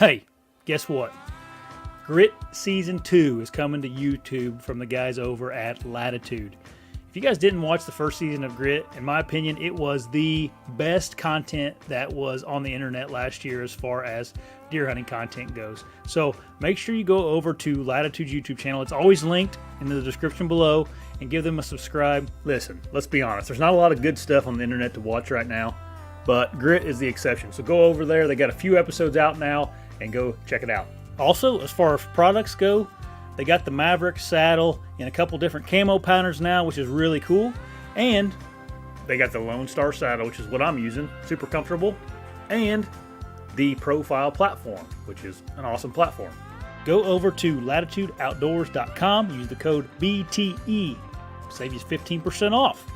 Hey, guess what? Grit Season 2 is coming to YouTube from the guys over at Latitude. If you guys didn't watch the first season of Grit, in my opinion, it was the best content that was on the internet last year as far as deer hunting content goes. So make sure you go over to Latitude's YouTube channel. It's always linked in the description below, and give them a subscribe. Listen, let's be honest. There's not a lot of good stuff on the internet to watch right now, but Grit is the exception. So go over there. They got a few episodes out now, and go check it out. Also, as far as products go, they got the Maverick saddle in a couple different camo patterns now, which is really cool. And they got the Lone Star saddle, which is what I'm using, super comfortable. And the Profile platform, which is an awesome platform. Go over to latitudeoutdoors.com, use the code BTE, save you 15% off.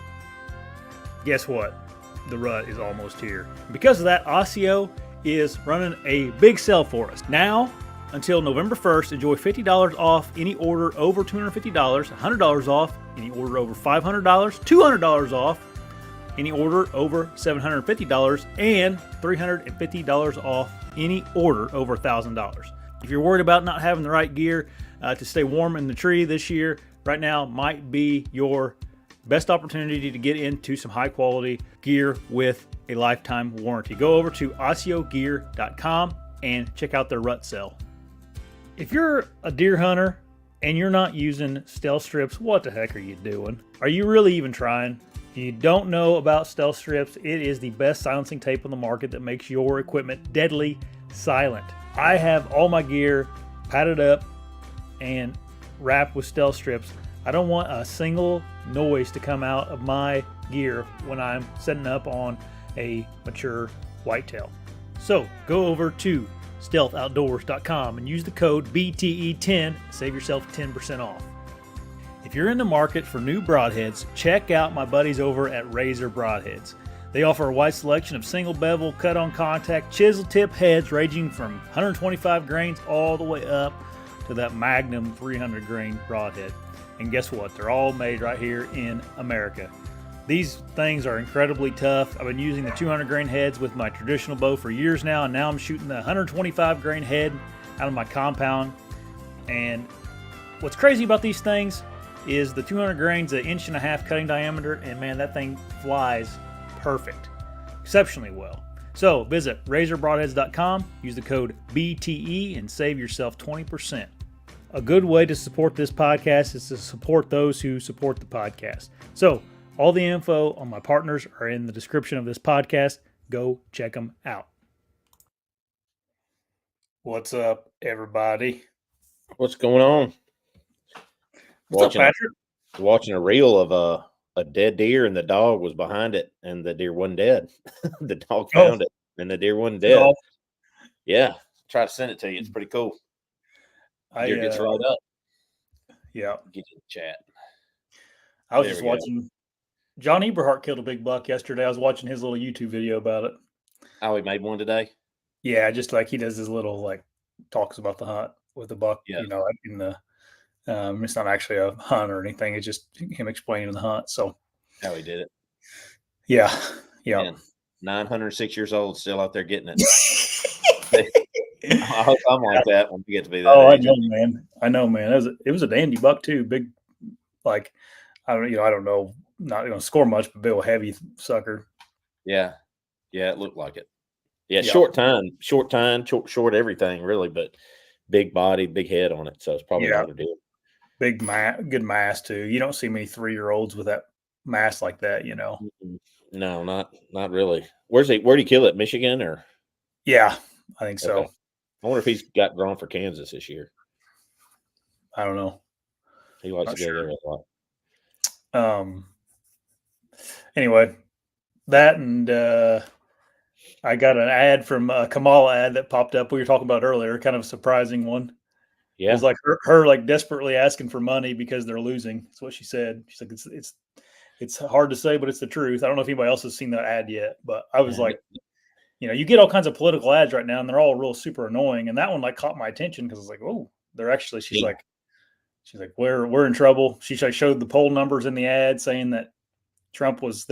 Guess what? The rut is almost here. Because of that, ASIO is running a big sale for us. Now, until November 1st, enjoy $50 off any order over $250, $100 off any order over $500, $200 off any order over $750, and $350 off any order over $1,000. If you're worried about not having the right gear to stay warm in the tree this year, right now might be your best opportunity to get into some high quality gear with a lifetime warranty. Go over to ASIOgear.com and check out their rut sale. If you're a deer hunter and you're not using stealth strips, what the heck are you doing? Are you really even trying? If you don't know about stealth strips, it is the best silencing tape on the market that makes your equipment deadly silent. I have all my gear padded up and wrapped with stealth strips. I don't want a single noise to come out of my gear when I'm setting up on a mature whitetail. So go over to stealthoutdoors.com and use the code BTE10, save yourself 10% off. If you're in the market for new broadheads, check out my buddies over at Razor Broadheads. They offer a wide selection of single bevel, cut on contact, chisel tip heads ranging from 125 grains all the way up to that Magnum 300 grain broadhead. And guess what? They're all made right here in America. These things are incredibly tough. I've been using the 200 grain heads with my traditional bow for years now, and now I'm shooting the 125 grain head out of my compound. And what's crazy about these things is the 200 grains, an 1.5 inch cutting diameter, and man, that thing flies perfect, exceptionally well. So visit razorbroadheads.com, use the code BTE, and save yourself 20%. A good way to support this podcast is to support those who support the podcast. So all the info on my partners are in the description of this podcast. Go check them out. What's up, everybody? What's going on? What's up, Patrick? Watching a reel of a dead deer, and the dog was behind it, and the deer wasn't dead. The dog found it, and the deer wasn't dead. Yeah, try to send it to you. It's pretty cool. Deer gets right up. Yeah. Get in the chat. I was just watching. John Eberhart killed a big buck yesterday. I was watching his little YouTube video about it. Oh, he made one today? Yeah, just like he does his little talks about the hunt with the buck. Yeah. In the it's not actually a hunt or anything. It's just him explaining the hunt. So how he did it. Yeah. Yeah. Man, 906 years old, still out there getting it. I hope I'm like that when we get to be that age. I know, man. It was a dandy buck too. Big, I don't know, not going to score much, but big old heavy sucker. Yeah, it looked like it. Yeah, short everything really, but big body, big head on it. So it's probably not a deal. Big good mass too. You don't see many 3-year-olds with that mass like that, No, not really. Where'd he kill it? Michigan or? Yeah, I think so. Okay. I wonder if he's got drawn for Kansas this year. I don't know. He likes to go there a lot. Anyway, that and I got an ad from a Kamala ad that popped up. We were talking about earlier, kind of a surprising one. Yeah, it was like her desperately asking for money because they're losing. That's what she said. She's like, it's hard to say, but it's the truth. I don't know if anybody else has seen that ad yet, but I was like, you get all kinds of political ads right now, and they're all real super annoying. And that one caught my attention because I was like, oh, they're actually. She's like, we're in trouble. She showed the poll numbers in the ad saying that Trump was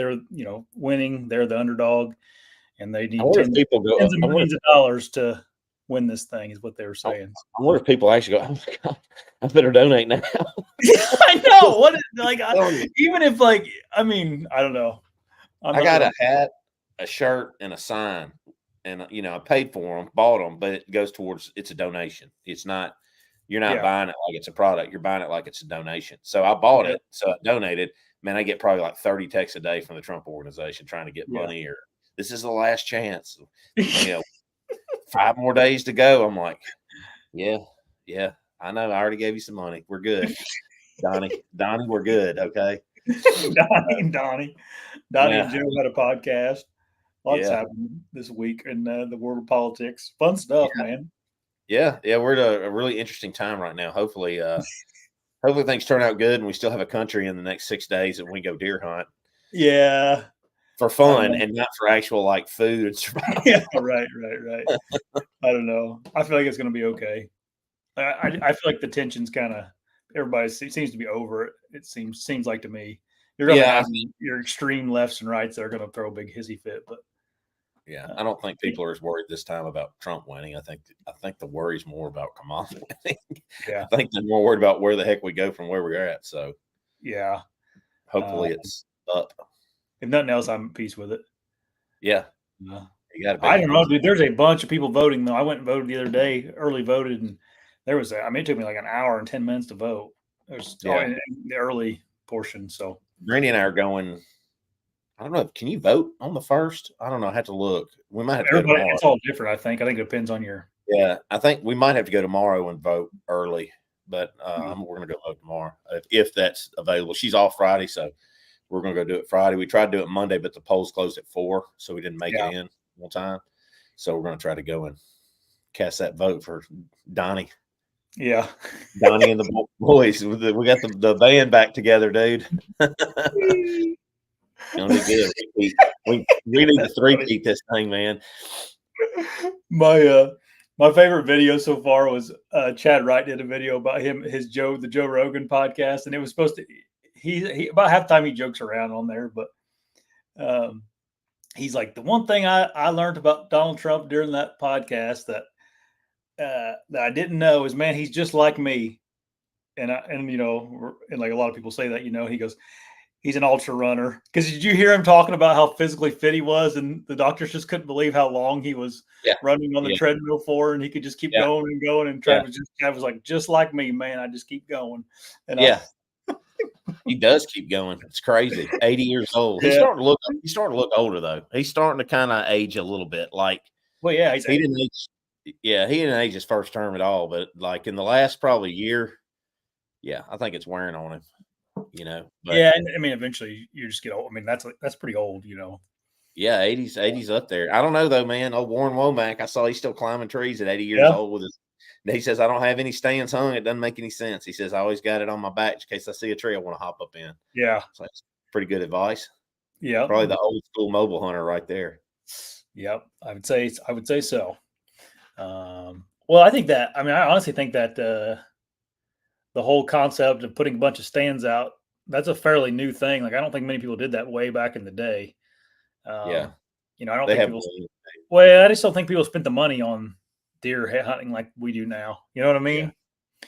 winning. They're the underdog, and they need tens of millions of dollars to win this thing, is what they were saying. I wonder if people actually go, oh my God, I better donate now. I know. What is, like, even if, like, I mean, I don't know. I got a hat, a shirt, and a sign, and you know, I paid for them, bought them, but it goes towards, it's a donation. It's not, you're not buying it like it's a product. You're buying it like it's a donation. So I bought it, so I donated. Man, I get probably like 30 texts a day from the Trump organization trying to get money, or this is the last chance. You know, 5 more days to go. I'm like, yeah, I know. I already gave you some money. We're good. Donnie, we're good. Okay. Donnie and Joe had a podcast. Lots happened this week in the world of politics. Fun stuff, man. Yeah, we're at a really interesting time right now. Hopefully things turn out good and we still have a country in the next 6 days and we go deer hunt. Yeah. For fun and not for actual like food and survival. Yeah, right. I don't know. I feel like it's going to be okay. I feel like the tension's kind of, everybody seems to be over it. It seems like to me. You're going to have your extreme lefts and rights that are going to throw a big hissy fit, but I don't think people are as worried this time about Trump winning. I think the worry's more about Kamala winning. I think they're more worried about where the heck we go from where we're at. So hopefully it's up. If nothing else, I'm at peace with it. Yeah. I don't know, dude. There's a bunch of people voting though. I went and voted the other day, early voted, and there was it took me like an hour and 10 minutes to vote. It was in the early portion. So Brandy and I are going. I don't know. Can you vote on the 1st? I don't know. I have to look. We might have to go tomorrow. It's all different, I think. I think it depends on your. Yeah, I think we might have to go tomorrow and vote early, but we're going to go vote tomorrow if that's available. She's off Friday, so we're going to go do it Friday. We tried to do it Monday, but the polls closed at 4, so we didn't make it in on time. So we're going to try to go and cast that vote for Donnie. Yeah. Donnie and the boys. We got the band back together, dude. Gonna be good. We need to 3-peat this thing, man. My favorite video so far was Chad Wright did a video about the Joe Rogan podcast, and it was supposed to he about half the time he jokes around on there, but he's like, the one thing I learned about Donald Trump during that podcast that I didn't know is, man, he's just like me, and you know, and like a lot of people say that, you know, he goes, he's an ultra runner. Because did you hear him talking about how physically fit he was, and the doctors just couldn't believe how long he was running on the treadmill for, and he could just keep going and going. And Travis was like, just like me, man, I just keep going. And he does keep going. It's crazy. 80 years old. He's starting to look older though. He's starting to kind of age a little bit. Like, well, yeah, he didn't age. Yeah, he didn't age his first term at all. But like in the last probably year, I think it's wearing on him. You know, but, and I mean, eventually you just get old. I mean, that's pretty old, you know. Yeah, 80s up there. I don't know though, man. Old Warren Womack, I saw he's still climbing trees at 80 years old with his. He says, I don't have any stands hung. It doesn't make any sense. He says, I always got it on my back in case I see a tree I want to hop up in. Yeah. So that's pretty good advice. Yeah. Probably the old school mobile hunter right there. Yep. I would say so. Well, I honestly think that the whole concept of putting a bunch of stands out, that's a fairly new thing. Like, I don't think many people did that way back in the day. You know, I don't think people. Well, I just don't think people spent the money on deer hunting like we do now. You know what I mean?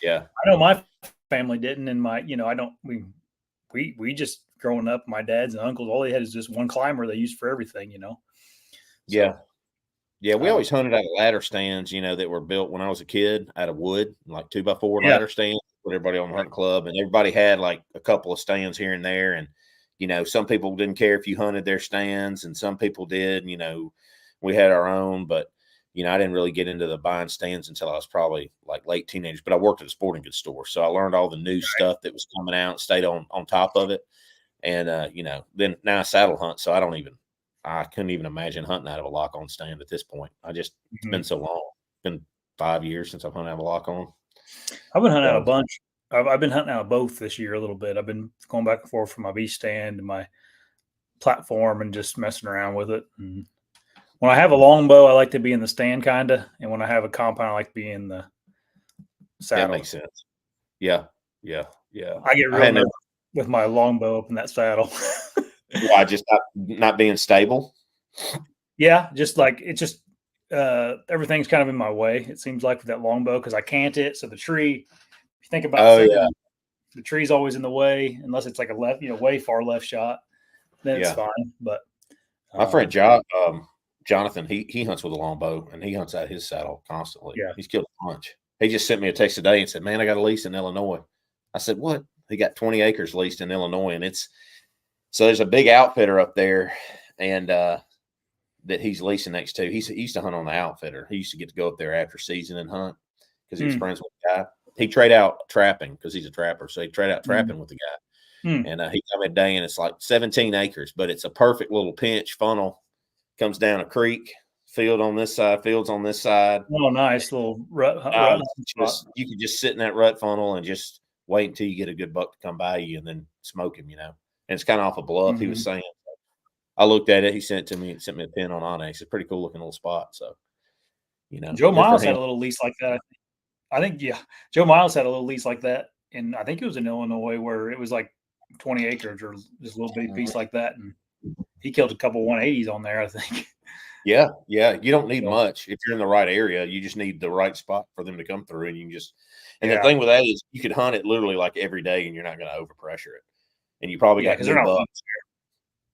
Yeah. I know my family didn't, and we just growing up, my dads and uncles, all they had is just one climber they used for everything, you know? So, we always hunted out of ladder stands, you know, that were built when I was a kid out of wood, like 2x4 ladder stands. Put everybody on the hunt club, and everybody had like a couple of stands here and there. And, you know, some people didn't care if you hunted their stands, and some people did. You know, we had our own, but, you know, I didn't really get into the buying stands until I was probably like late teenagers. But I worked at a sporting goods store, so I learned all the new stuff that was coming out, stayed on top of it. And, you know, then now I saddle hunt, so I couldn't even imagine hunting out of a lock-on stand at this point. It's been so long. It's been 5 years since I've hunted out of a lock-on. I've been hunting out a bunch. I've been hunting out both this year a little bit. I've been going back and forth from my V stand to my platform and just messing around with it. And when I have a longbow, I like to be in the stand kind of. And when I have a compound, I like to be in the saddle. That makes sense. Yeah. I get real nervous with my longbow up in that saddle. Why, just not being stable? Yeah, just like it's just everything's kind of in my way. It seems like with that longbow because I can't it. So the tree, if you think about Oh setting, yeah, the tree's always in the way unless it's like a left, way far left shot. Then it's yeah. fine. But My friend um, Jonathan, he hunts with a longbow and he hunts out his saddle constantly. yeah, He's killed a bunch. He just sent me a text today and said, "Man, I got a lease in Illinois." I said, "What?" He got 20 acres leased in Illinois, and there's a big outfitter up there, and that he's leasing next to. He used to hunt on the outfitter. He used to get to go up there after season and hunt because he was friends with the guy. He trade out trapping because he's a trapper, so he trade out trapping with the guy. And he come a day, and it's like 17 acres, but it's a perfect little pinch funnel. Comes down a creek, fields on this side. Oh, nice little rut spot. You could just sit in that rut funnel and just wait until you get a good buck to come by you and then smoke him, And it's kind of off a bluff. He was saying. I looked at it. He sent it to me and sent me a pin on Onyx. It's a pretty cool looking little spot. So, Joe Miles had a little lease like that. I think, yeah, Joe Miles had a little lease like that, and I think it was in Illinois where it was like 20 acres or just a little big piece like that, and he killed a couple 180s on there, I think. Yeah. You don't need much if you're in the right area. You just need the right spot for them to come through, and you can just. And the thing with that is, you could hunt it literally like every day, and you're not going to overpressure it. And you probably got new bucks.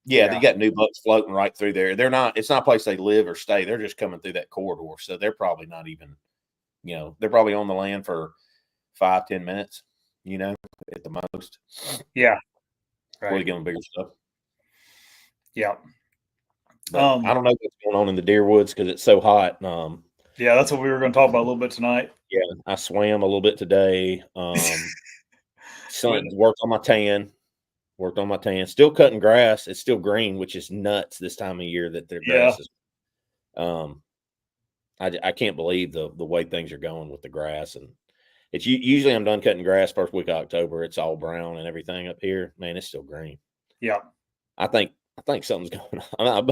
Yeah, they got new bucks floating right through there. They're not. It's not a place they live or stay. They're just coming through that corridor, so they're probably not even. They're probably on the land for 5-10 minutes. At the most. Yeah. Before you get them bigger stuff. Yeah. But I don't know what's going on in the deer woods because it's so hot. Yeah, that's what we were going to talk about a little bit tonight. Yeah, I swam a little bit today. Worked on my tan. Still cutting grass. It's still green, which is nuts this time of year that their grass is. I can't believe the way things are going with the grass, and it's usually I'm done cutting grass first week of October. It's all brown and everything up here. Man, it's still green. Yeah, I think something's going on.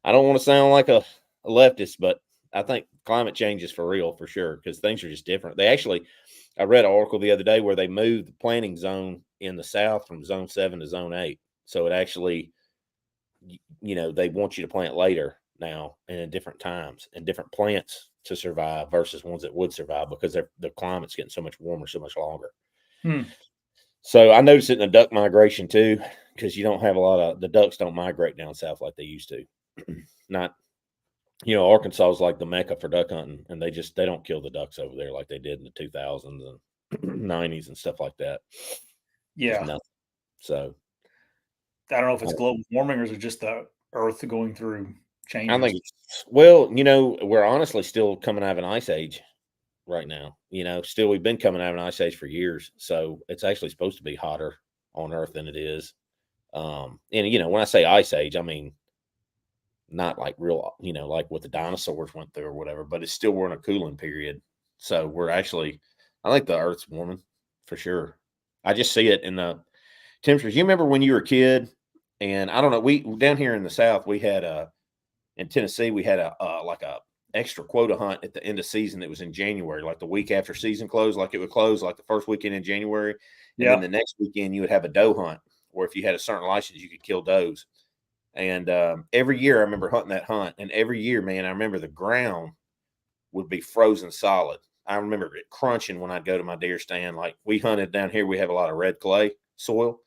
I don't want to sound like a leftist, but I think climate change is for real, for sure, because things are just different. I read an article the other day where they moved the planting zone in the south from zone 7 to zone 8. So it actually, they want you to plant later now and at different times and different plants to survive versus ones that would survive because the climate's getting so much warmer, so much longer. So I noticed it in the duck migration too, because you don't have the ducks don't migrate down south like they used to. Not, Arkansas is like the mecca for duck hunting, and they don't kill the ducks over there like they did in the 2000s and 90s and stuff like that. Yeah. So I don't know if it's global warming or is it just the earth going through changes. I think we're honestly still coming out of an ice age right now. Still we've been coming out of an ice age for years. So it's actually supposed to be hotter on Earth than it is. And when I say ice age, I mean not like real, like what the dinosaurs went through or whatever, but we're in a cooling period. So I think the Earth's warming for sure. I just see it in the temperatures. You remember when you were a kid, and I don't know, we down here in the South, we had in Tennessee, we had a extra quota hunt at the end of season that was in January, like the week after season closed, like it would close like the first weekend in January. And then the next weekend you would have a doe hunt, or if you had a certain license, you could kill does. And every year I remember hunting that hunt. And every year, man, I remember the ground would be frozen solid. I remember it crunching when I'd go to my deer stand. Like we hunted down here, we have a lot of red clay soil.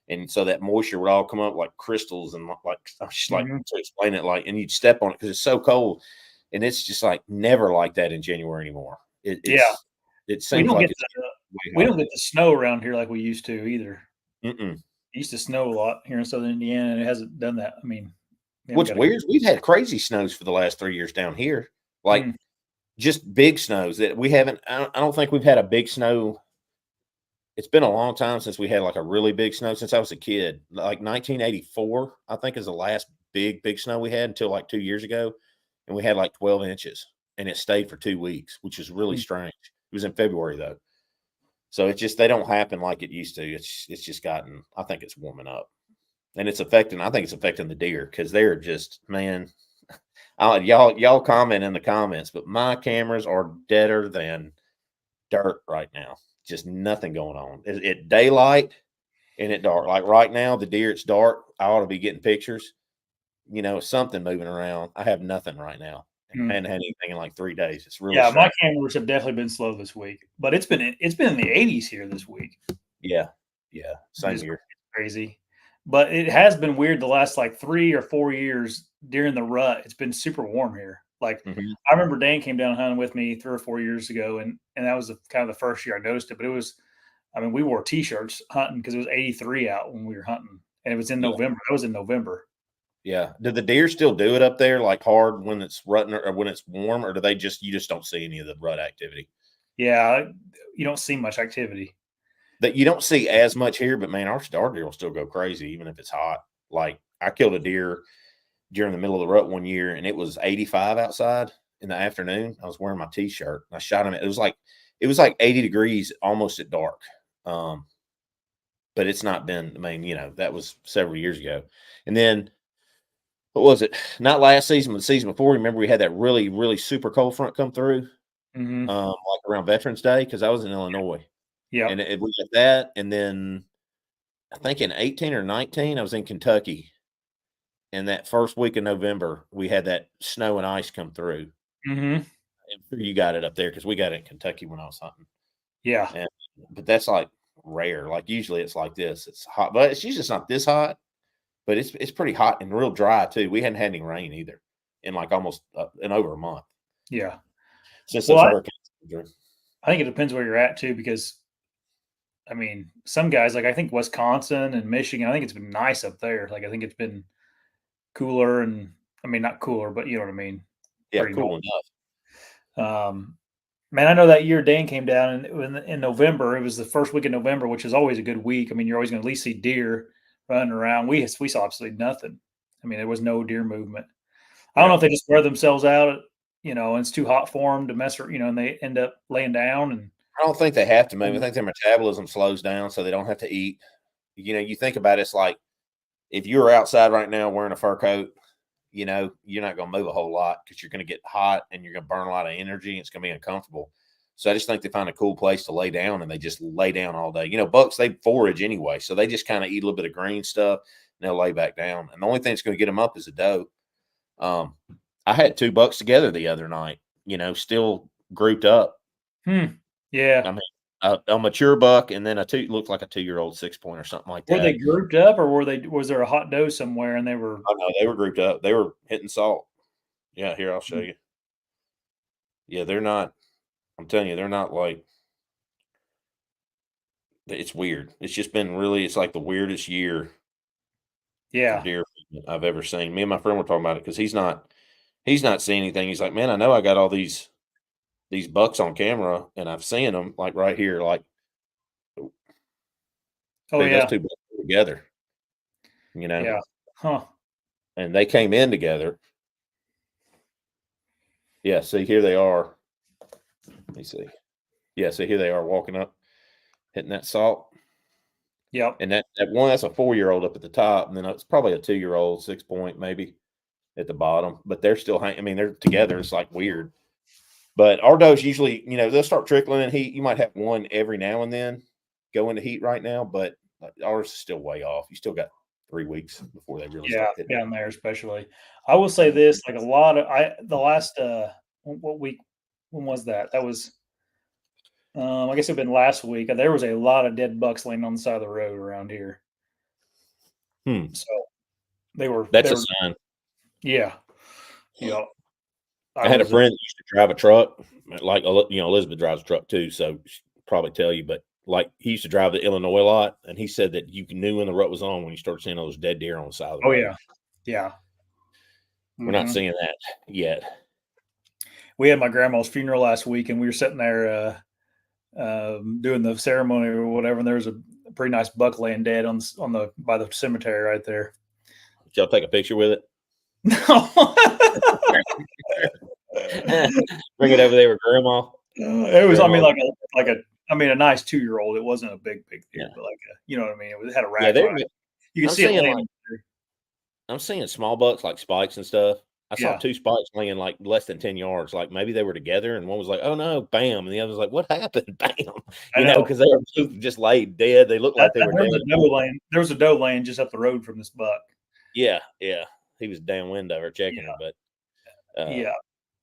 And so that moisture would all come up like crystals and like to explain it, and you'd step on it because it's so cold. And it's just like never like that in January anymore. It seems like we don't get the snow around here like we used to either. Mm-mm. It used to snow a lot here in southern Indiana, and it hasn't done that. I mean, what's weird is we've had crazy snows for the last 3 years down here, like just big snows that we haven't. I don't think we've had a big snow. It's been a long time since we had like a really big snow since I was a kid. Like 1984, I think is the last big snow we had until like 2 years ago. And we had like 12 inches and it stayed for 2 weeks, which is really strange. It was in February though. So it's just, they don't happen like it used to. It's just gotten, I think it's warming up and I think it's affecting the deer because they're just, man, y'all comment in the comments, but my cameras are deader than dirt right now. Just nothing going on. At daylight and at dark. Like right now, the deer, it's dark. I ought to be getting pictures. Something moving around. I have nothing right now. and I hadn't had anything in like 3 days. It's really my cameras have definitely been slow this week, but it's been in the 80s here this week. Yeah, same here. Crazy, but it has been weird the last like 3 or 4 years during the rut. It's been super warm here. Like I remember Dan came down hunting with me 3 or 4 years ago, and that was kind of the first year I noticed it. But it was, I mean, we wore T-shirts hunting because it was 83 out when we were hunting, and it was in November. That was in November. Yeah. Do the deer still do it up there like hard when it's rutting or when it's warm, or do they you just don't see any of the rut activity? Yeah, you don't see much activity. That you don't see as much here, but man, our deer will still go crazy even if it's hot. Like I killed a deer during the middle of the rut one year, and it was 85 outside in the afternoon. I was wearing my T-shirt. I shot him. It was like 80 degrees almost at dark. But it's not been. I mean, that was several years ago. And then what was it? Not last season, but the season before. Remember, we had that really, really super cold front come through, like around Veterans Day, because I was in Illinois. Yeah, and we got that, and then I think in 18 or 19, I was in Kentucky. And that first week of November, we had that snow and ice come through. And you got it up there because we got it in Kentucky when I was hunting. Yeah. But that's like rare. Like usually it's like this. It's hot, but it's usually it's not this hot. But it's pretty hot and real dry too. We hadn't had any rain either in like almost in over a month. Yeah. Since those hurricanes. I think it depends where you're at too, because I mean, some guys like I think Wisconsin and Michigan. I think it's been nice up there. Like I think it's been cooler, and I mean not cooler, but you know what I mean. Yeah, cool enough. Man, I know that year Dan came down in November. It was the first week of November, which is always a good week. I mean, you're always going to at least see deer running around. We saw absolutely nothing. I mean, there was no deer movement. I don't know if they just wear themselves out, and it's too hot for them to mess, and they end up laying down. And I don't think they have to move. I think their metabolism slows down, so they don't have to eat. You think about it, it's like if you were outside right now wearing a fur coat, you're not going to move a whole lot because you're going to get hot and you're going to burn a lot of energy. And it's going to be uncomfortable. So I just think they find a cool place to lay down, and they just lay down all day. Bucks, they forage anyway. So they just kind of eat a little bit of green stuff and they'll lay back down. And the only thing that's going to get them up is a doe. I had 2 bucks together the other night, still grouped up. Yeah. I mean, a mature buck and then looked like a 2-year-old 6-point or something like that. Were they grouped up, or was there a hot doe somewhere and they were? Oh no, they were grouped up. They were hitting salt. Yeah, here I'll show you. Yeah, they're not. I'm telling you, they're not like. It's weird. It's just been really. It's like the weirdest year. Yeah. For deer I've ever seen. Me and my friend were talking about it because he's not seeing anything. He's like, man, I know I got all these bucks on camera, and I've seen them like right here, like. Oh yeah. Those 2 bucks together. Yeah. Huh. And they came in together. Yeah, see, here they are. Let me see. Yeah, see, here they are walking up, hitting that salt. Yep. And that one, that's a 4-year-old up at the top, and then it's probably a 2-year-old 6-point maybe at the bottom. But they're still hanging. I mean, they're together. It's like weird. But our does usually, they'll start trickling in heat. You might have one every now and then go into heat right now, but ours is still way off. You still got 3 weeks before they really start hitting down there, especially. I will say this: like a lot of the last what week? When was that? That was I guess it'd been last week. There was a lot of dead bucks laying on the side of the road around here. So they were. That's a sign. Yeah. Yeah. I had a friend that used to drive a truck, like Elizabeth drives a truck too, so she'll probably tell you. But like he used to drive to Illinois a lot, and he said that you knew when the rut was on when you started seeing all those dead deer on the side of the road. Oh yeah. We're not seeing that yet. We had my grandma's funeral last week, and we were sitting there doing the ceremony or whatever, and there was a pretty nice buck laying dead by the cemetery right there. Did y'all take a picture with it? No. Bring it over there with grandma. It was, grandma. I mean, a nice 2-year-old. It wasn't a big deer, but you know what I mean. It had a rack. You can see it. I'm seeing small bucks like spikes and stuff. I saw 2 spikes laying like less than 10 yards. Like maybe they were together, and one was like, "Oh no, bam!" and the other was like, "What happened?" Bam. Because they were just laid dead. They looked like they were dead. There was a doe laying just up the road from this buck. Yeah. He was downwind of her checking her, but yeah.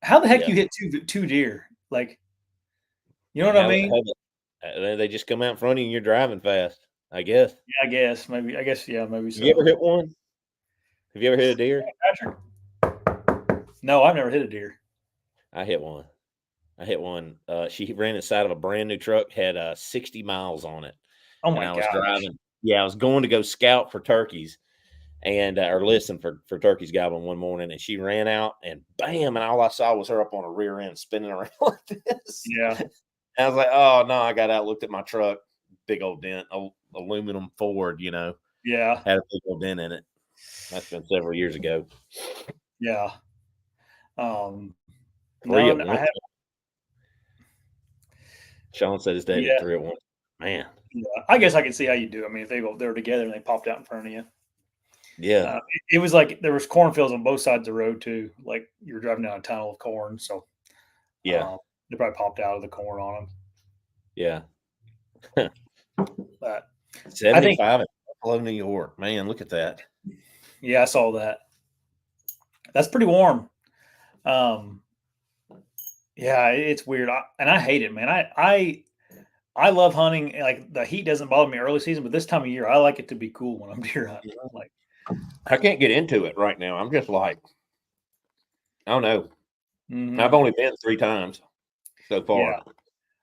How the heck Yeah. you hit two deer? Like, you know what I mean? They just come out in front of you and you're driving fast, I guess. Yeah, I guess maybe. I guess yeah, maybe Have you ever so. hit one? Have you ever hit a deer? Patrick. No, I've never hit a deer. I hit one. She ran inside of a brand new truck, had 60 miles on it. Oh And my I was gosh. driving. Yeah, I was going to go scout for turkeys and or listen for turkeys gobbling one morning, and she ran out and bam, and all I saw was her up on her rear end spinning around like this. Yeah. And I was like, oh no, I got out, looked at my truck, big old dent, aluminum Ford, Yeah. had a big old dent in it. That's been several years ago. Yeah. Three No, at I once. have. Sean said his dad Yeah. did three at once. Man. Yeah. I guess I can see how you do. I mean, if they're together and they popped out in front of you. Yeah. It was like there was cornfields on both sides of the road too. Like you were driving down a tunnel of corn, so Yeah. they probably popped out of the corn on them. Yeah. But I think 75 in Buffalo, New York. Man, look at that. yeah, I saw that. That's pretty warm. Um, yeah, it's weird, and I hate it, man. I love hunting. Like the heat doesn't bother me early season, but this time of year, I like it to be cool when I'm deer hunting. Like I can't get into it right now. I'm just like, I don't know. mm-hmm. I've only been 3 times so far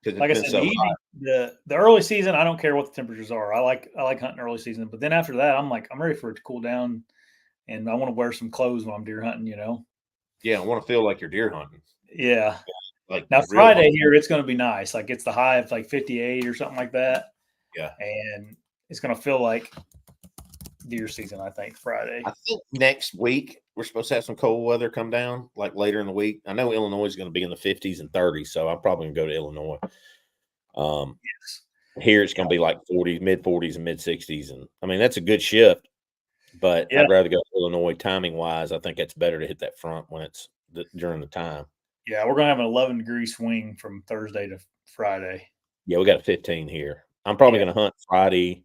because Like it's I been said, so the hot. evening, the early season, I don't care what the temperatures are. I like hunting early season, but then after that, I'm like I'm ready for it to cool down, and I want to wear some clothes when I'm deer hunting. Yeah, I want to feel like you're deer hunting. Yeah. Like Now real Friday hot. here, it's going to be nice. Like it's the high of like 58 or something like that, Yeah. and it's going to feel like deer season. I think Friday. I think next week we're supposed to have some cold weather come down, like later in the week. I know Illinois is going to be in the 50s and 30s, so I'm probably going to go to Illinois. Yes. Here it's going to be like 40s, mid 40s and mid 60s, and I mean that's a good shift. But Yeah. I'd rather go to Illinois timing wise. I think it's better to hit that front when it's during the time. Yeah, we're going to have an 11-degree swing from Thursday to Friday. Yeah, we got a 15 here. I'm probably going to hunt Friday.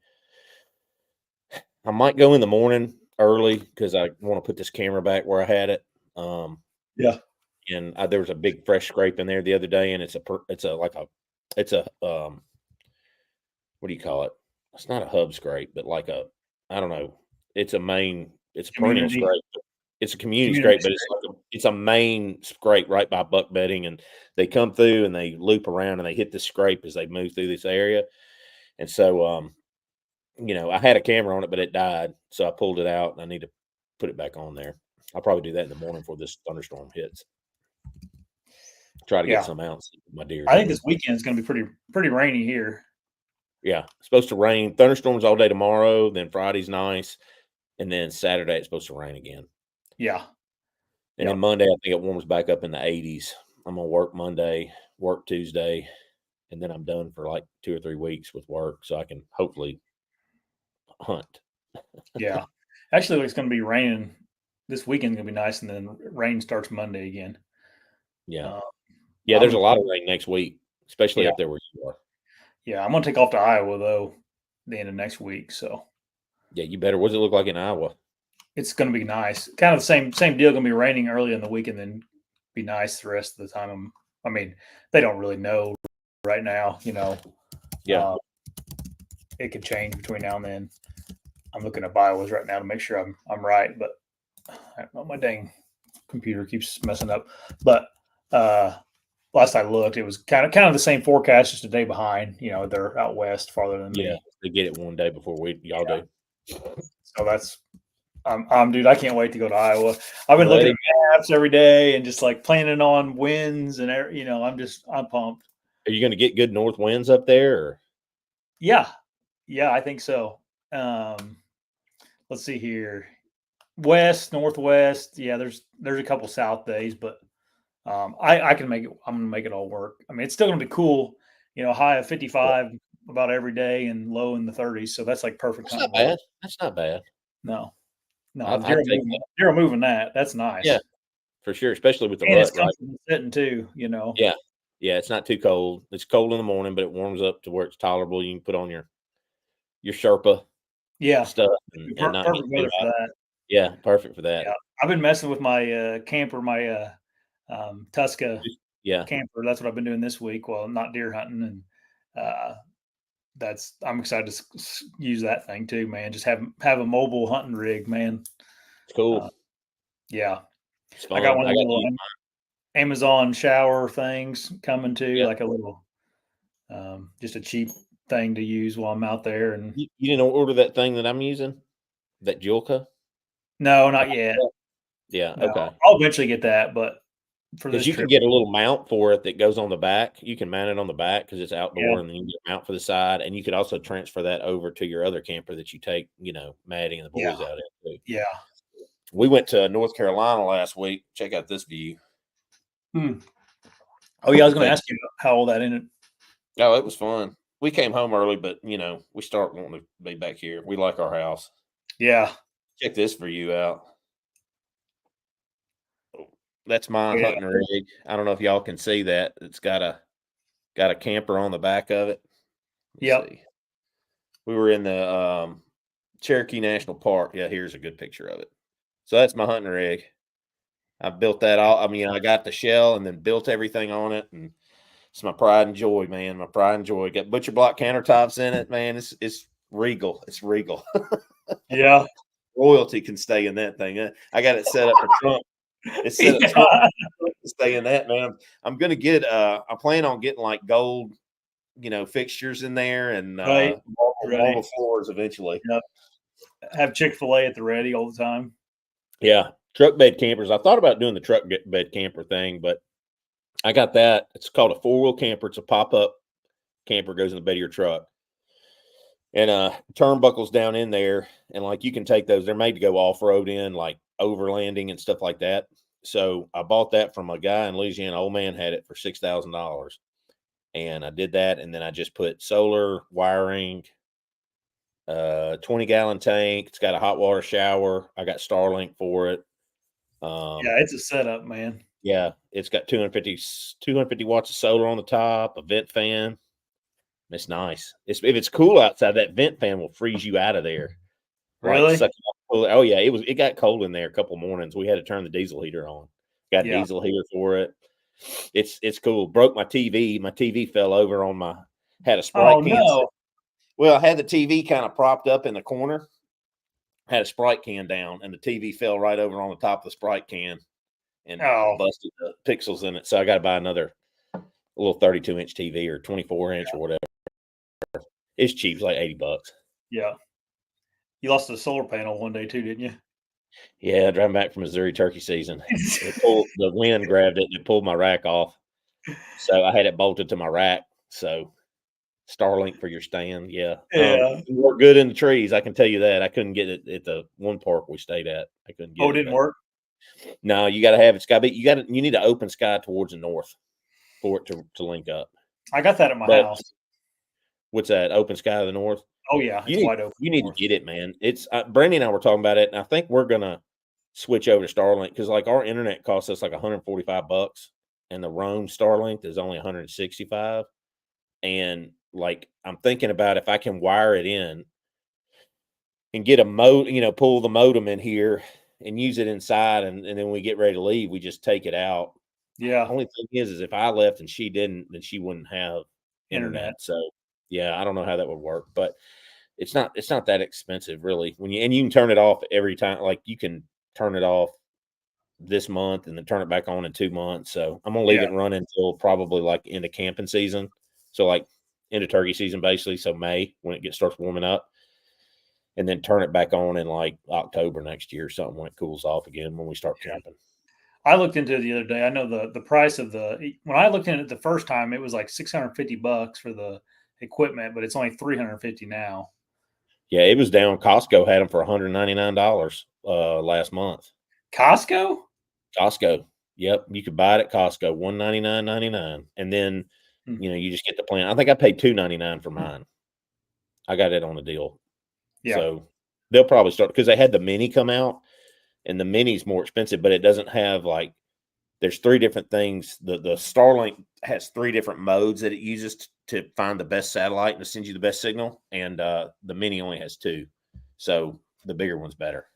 I might go in the morning early because I want to put this camera back where I had it. Yeah. And there was a big fresh scrape in there the other day, and it's a what do you call it? It's not a hub scrape, but like I don't know. It's a perennial scrape. It's a community scrape, but it's a main scrape right by buck bedding, and they come through and they loop around and they hit the scrape as they move through this area. And so, I had a camera on it, but it died, so I pulled it out and I need to put it back on there. I'll probably do that in the morning before this thunderstorm hits. Try to get some out. My deer. I think this weekend is going to be pretty rainy here. Yeah, it's supposed to rain. Thunderstorms all day tomorrow. Then Friday's nice, and then Saturday it's supposed to rain again. Yeah. And then Monday, I think it warms back up in the 80s. I'm going to work Monday, work Tuesday, and then I'm done for like 2 or 3 weeks with work so I can hopefully hunt. Yeah. Actually, it's going to be raining. This weekend's going to be nice, and then rain starts Monday again. Yeah. There's a lot of rain next week, especially up there where you are. Yeah, I'm going to take off to Iowa, though, the end of next week. So. Yeah, you better. What does it look like in Iowa? It's going to be nice. Kind of the same deal. Going to be raining early in the week and then be nice the rest of the time. I mean, they don't really know right now. Yeah, it could change between now and then. I'm looking at bios right now to make sure I'm right, but I don't know, my dang computer keeps messing up. But last I looked, it was kind of the same forecast, just a day behind. They're out west, farther than me. Yeah, they get it one day before y'all do. So that's. Dude, I can't wait to go to Iowa. I've been looking at maps every day and just like planning on winds and I'm pumped. Are you going to get good north winds up there? Or? Yeah, I think so. Let's see here, west, northwest. Yeah, there's a couple south days, but I can make it. I'm gonna make it all work. I mean, it's still gonna be cool. High of 55 about every day and low in the 30s. So that's like perfect. That's not bad. That's not bad. No, deer are moving that. That's nice. Yeah, for sure, especially with the rut, right? Sitting too, Yeah, it's not too cold. It's cold in the morning, but it warms up to where it's tolerable. You can put on your Sherpa, stuff, and not perfect weather for that. Yeah, perfect for that. Yeah, I've been messing with my camper, my Tusca Yeah, camper. That's what I've been doing this week. Well, not deer hunting, and I'm excited to use that thing too, man. Just have a mobile hunting rig, man. it's cool. Yeah, It's I got fun. one of I the got little to. Amazon shower things coming too, Yeah, like a little, just a cheap thing to use while I'm out there. And you didn't order that thing that I'm using, that Julka? no, not yet. Yeah, No, okay. I'll eventually get that, but for Because this you can trip, get a little mount for it that goes on the back. You can mount it on the back because it's yeah, outdoor, and then you can get a mount for the side, and you could also transfer that over to your other camper that you take, Maddie and the yeah, boys out in too. yeah. We went to North Carolina last week. Check out this view. Hmm. Oh yeah, I was going to Think, ask you how all that ended. oh, it was fun. We came home early, but we start wanting to be back here. We like our house. Yeah, Check this view out. That's my yeah, hunting rig. I don't know if y'all can see that. It's got a camper on the back of it. Let me yep. see. We were in the Cherokee National Park. Yeah, here's a good picture of it. So that's my hunting rig. I built that all. I mean, I got the shell and then built everything on it, and it's my pride and joy, man. My pride and joy. Got butcher block countertops in it, man. It's regal. It's regal. Yeah, Royalty can stay in that thing. I got it set up for Trump. It's set up Trump yeah, to stay in that, man. I'm gonna get. I plan on getting like gold, fixtures in there and right, right. marble floors eventually. Yep. Have Chick-fil-A at the ready all the time. Yeah, truck bed campers. I thought about doing the truck bed camper thing, but I got that. It's called a 4-wheel camper. It's a pop-up camper, goes in the bed of your truck. And turnbuckles down in there, and like you can take those. They're made to go off-road in, like overlanding and stuff like that. So I bought that from a guy in Louisiana. Old man had it for $6,000. And I did that, and then I just put solar wiring, 20-gallon tank. It's got a hot water shower. I got Starlink for it. Yeah, it's a setup, man. Yeah, it's got 250 watts of solar on the top, a vent fan. It's nice. If it's cool outside, that vent fan will freeze you out of there. Like Really? sucking up. Oh yeah, it got cold in there a couple mornings. We had to turn the diesel heater on. Got Yeah. diesel heater for it. It's cool. Broke my TV. My TV fell over on my had a Oh Sprite can. no. Well, I had the TV kind of propped up in the corner. Had a Sprite can down, and the TV fell right over on the top of the Sprite can and Oh, busted the pixels in it. So I got to buy another little 32-inch TV or 24-inch or whatever. It's cheap. It's like $80. yeah. You lost a solar panel one day too, didn't you? Yeah, driving back from Missouri turkey season. The wind grabbed it and it pulled my rack off. So I had it bolted to my rack. So Starlink for your stand. Yeah. Yeah. It worked good in the trees. I can tell you that. I couldn't get it at the one park we stayed at. I couldn't get Oh, it it. didn't But work? no, you got to have it's got to be. You need an open sky towards the north for it to link up. I got that at my But house. what's that? Open sky to the north. Oh yeah, it's wide open. You need to get it, man. It's Brandy and I were talking about it, and I think we're gonna switch over to Starlink because like our internet costs us like $145, and the Roam Starlink is only 165. And like I'm thinking about if I can wire it in and get a pull the modem in here and use it inside, and then when we get ready to leave, we just take it out. Yeah. Only thing is if I left and she didn't, then she wouldn't have Internet. internet. So yeah, I don't know how that would work, but it's not that expensive really. You can turn it off every time. Like you can turn it off this month and then turn it back on in 2 months. So I'm gonna leave Yeah. it running until probably like into camping season. So like into turkey season basically. So May when it starts warming up. And then turn it back on in like October next year or something when it cools off again when we start camping. I looked into it the other day. I know the price of when I looked into it the first time, it was like $650 for the equipment, but it's only $350 now. Yeah, it was down. Costco had them for $199 last month. Costco? Costco. Yep, you could buy it at Costco, $199.99, and then you just get the plan. I think I paid $299 for mine. I got it on a deal. Yeah. So they'll probably start because they had the mini come out, and the mini's more expensive, but it doesn't have like there's 3 different things. The Starlink has 3 different modes that it uses to find the best satellite and to send you the best signal, and the mini only has 2, so the bigger one's better.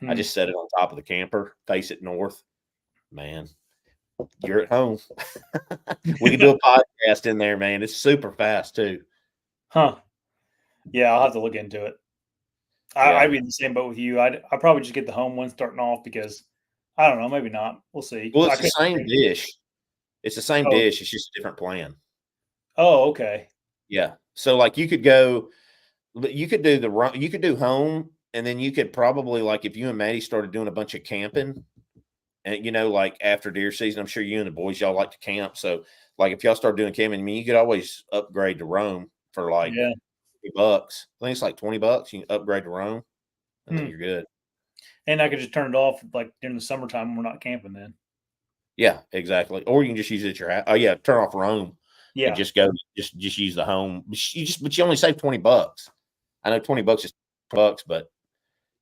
I just set it on top of the camper, face it north. Man, you're at home. We can do a podcast in there, man. It's super fast too. Huh. Yeah, I'll have to look into it. I'd be in the same boat with you. I'd probably just get the home one starting off because I don't know, maybe not. We'll see. Well, it's the same dish. It's the same dish. It's just a different plan. Oh, okay. Yeah. So like you could do home, and then you could probably, like, if you and Maddie started doing a bunch of camping, and like after deer season, I'm sure you and the boys, y'all like to camp. So like if y'all start doing camping, I mean, you could always upgrade to Roam for like $20. I think it's like $20. You can upgrade to Roam, and then you're good. And I could just turn it off like during the summertime when we're not camping then. Yeah, exactly. Or you can just use it at your house. Oh yeah, turn off Roam. Yeah. And just use the home. But you only save $20. I know $20 is $20, but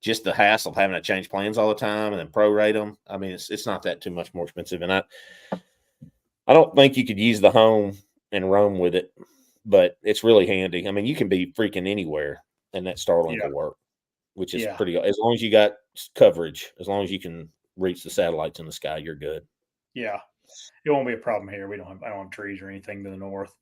just the hassle of having to change plans all the time and then prorate them. I mean, it's not that too much more expensive. And I don't think you could use the home and roam with it, but it's really handy. I mean, you can be freaking anywhere, and that Starlink will work, which is pretty. As long as you got coverage, as long as you can reach the satellites in the sky, you're good. Yeah, it won't be a problem here. I don't have trees or anything to the north,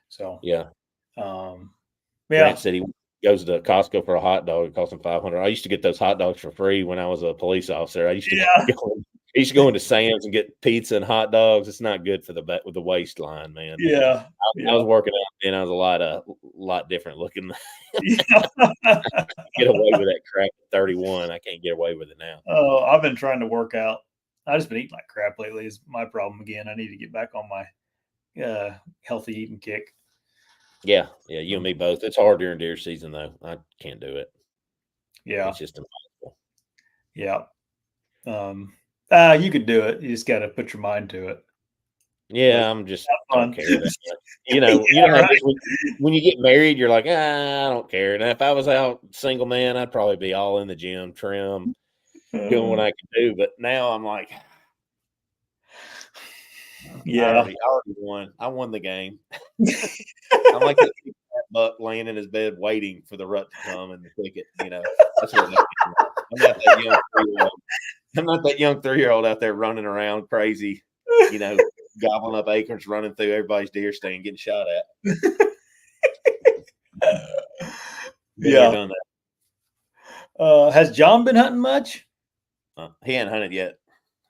so yeah. Grant said he goes to Costco for a hot dog. It costs him $500. I used to get those hot dogs for free when I was a police officer. I used to go into Sam's and get pizza and hot dogs. It's not good for the waistline, man. Yeah, I was working out, and I was a lot different looking. Get away with that crap at 31. I can't get away with it now. Oh, I've been trying to work out. I've just been eating like crap lately. Is my problem again. I need to get back on my healthy eating kick. Yeah, you and me both. It's hard during deer season, though. I can't do it. Yeah, it's just impossible. Yeah, you could do it. You just got to put your mind to it. Yeah, I'm just don't care. Right. When you get married, you're like, I don't care. And if I was out single, man, I'd probably be all in the gym, trim, doing what I can do. But now I'm like, I already won. I won the game. I'm like that buck laying in his bed waiting for the rut to come and the ticket. That's what I'm not that young 3-year-old. I'm not that young 3-year-old out there running around crazy, gobbling up acres, running through everybody's deer stand, getting shot at. Done that. Has John been hunting much? He hadn't hunted yet.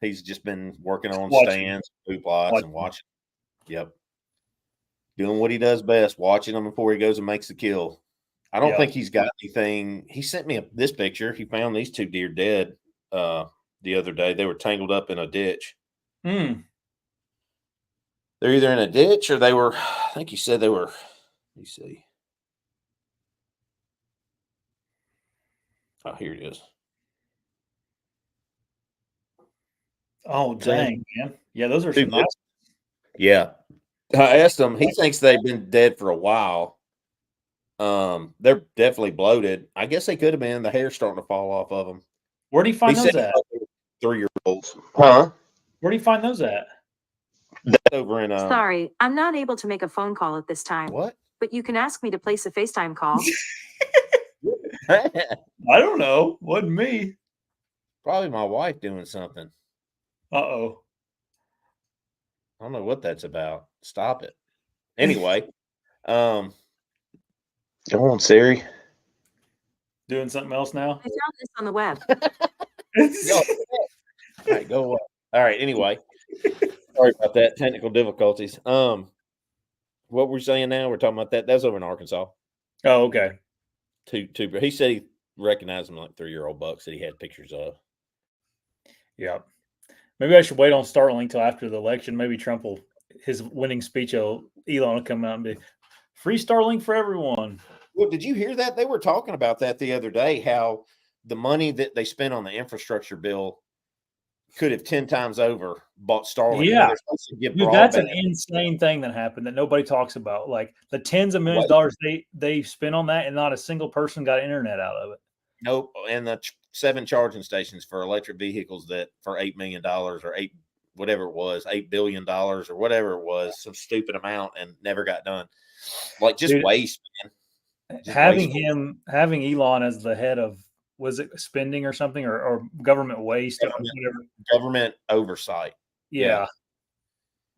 He's just been working on stands, food plots, and watching. Yep. Doing what he does best, watching them before he goes and makes the kill. I don't think he's got anything. He sent me this picture. He found these 2 deer dead the other day. They were tangled up in a ditch. They're either in a ditch or they were, I think he said they were, let me see. Oh, here it is. Oh, dang, man. Yeah, those are some nice. Yeah. I asked him, he thinks they've been dead for a while. They're definitely bloated. I guess they could have been. The hair's starting to fall off of them. Where do you find those at? 3-year-olds. Huh? Where do you find those at? Over in Sorry, I'm not able to make a phone call at this time. What? But you can ask me to place a FaceTime call. I don't know. Wasn't me. Probably my wife doing something. Uh-oh. I don't know what that's about. Stop it. Anyway, go on, Siri. Doing something else now? I found this on the web. All right, go away. All right, anyway. Sorry about that. Technical difficulties. What we're saying now, we're talking about that. That was over in Arkansas. Oh, okay. He said he recognized them like 3-year-old bucks that he had pictures of. Yeah. Maybe I should wait on Starlink till after the election. Maybe Trump his winning speech, Elon will come out and be free Starlink for everyone. Well, did you hear that? They were talking about that the other day, how the money that they spent on the infrastructure bill could have 10 times over bought Starlink. Yeah. Dude, that's an insane thing that happened that nobody talks about. Like the tens of millions of dollars they spent on that, and not a single person got internet out of it. Nope. And the 7 charging stations for electric vehicles that for $8 million or $8 billion or whatever it was, some stupid amount, and never got done. Like just waste, man. Having Elon as the head of, was it spending or something or government waste? Government oversight. Yeah.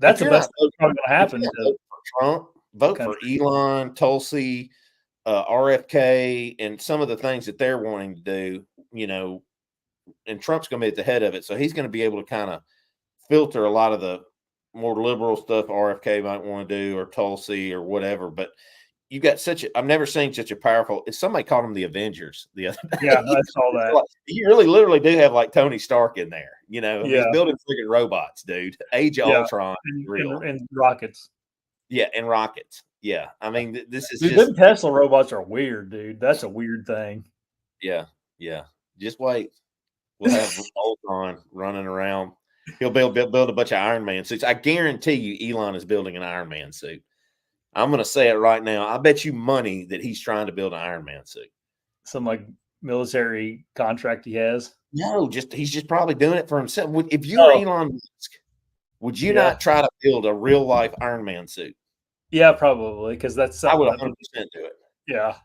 That's the best thing probably going to happen. Vote for Trump, vote for Elon, Tulsi, RFK, and some of the things that they're wanting to do, and Trump's going to be at the head of it. So he's going to be able to kind of filter a lot of the more liberal stuff RFK might want to do, or Tulsi or whatever. But you got I've never seen such a powerful, somebody called them the Avengers the other day. Yeah, I saw that. You really literally do have like Tony Stark in there, he's building freaking robots, dude. Age of Ultron, real. And rockets. Yeah, and rockets. Yeah. I mean, this is dude, them Tesla robots are weird, dude. That's a weird thing. Yeah. Yeah. Just wait. We'll have Ultron running around. He'll build a bunch of Iron Man suits. I guarantee you Elon is building an Iron Man suit. I'm going to say it right now. I bet you money that he's trying to build an Iron Man suit. Some like military contract he has? No, he's just probably doing it for himself. If you were Elon Musk, would you not try to build a real life Iron Man suit? Yeah, probably, because that's I would 100% do it. Yeah.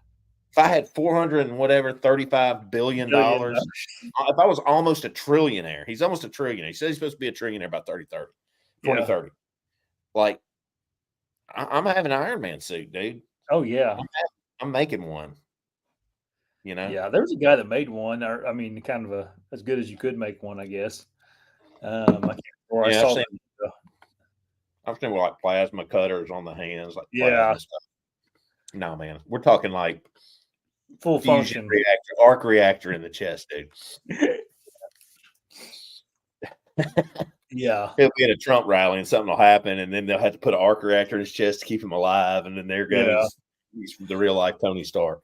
If I had $35 billion, if I was almost a trillionaire, he's almost a trillionaire. He says he's supposed to be a trillionaire by 2030. Like, I'm having an Iron Man suit, dude. Oh, yeah. I'm making one. Yeah, there was a guy that made one. I mean, kind of as good as you could make one, I guess. I can't remember. I've seen like plasma cutters on the hands, like stuff. No, man, we're talking like full function arc reactor in the chest, dude. Yeah, he'll be at a Trump rally and something will happen, and then they'll have to put an arc reactor in his chest to keep him alive, and then there goes he's the real life Tony Stark.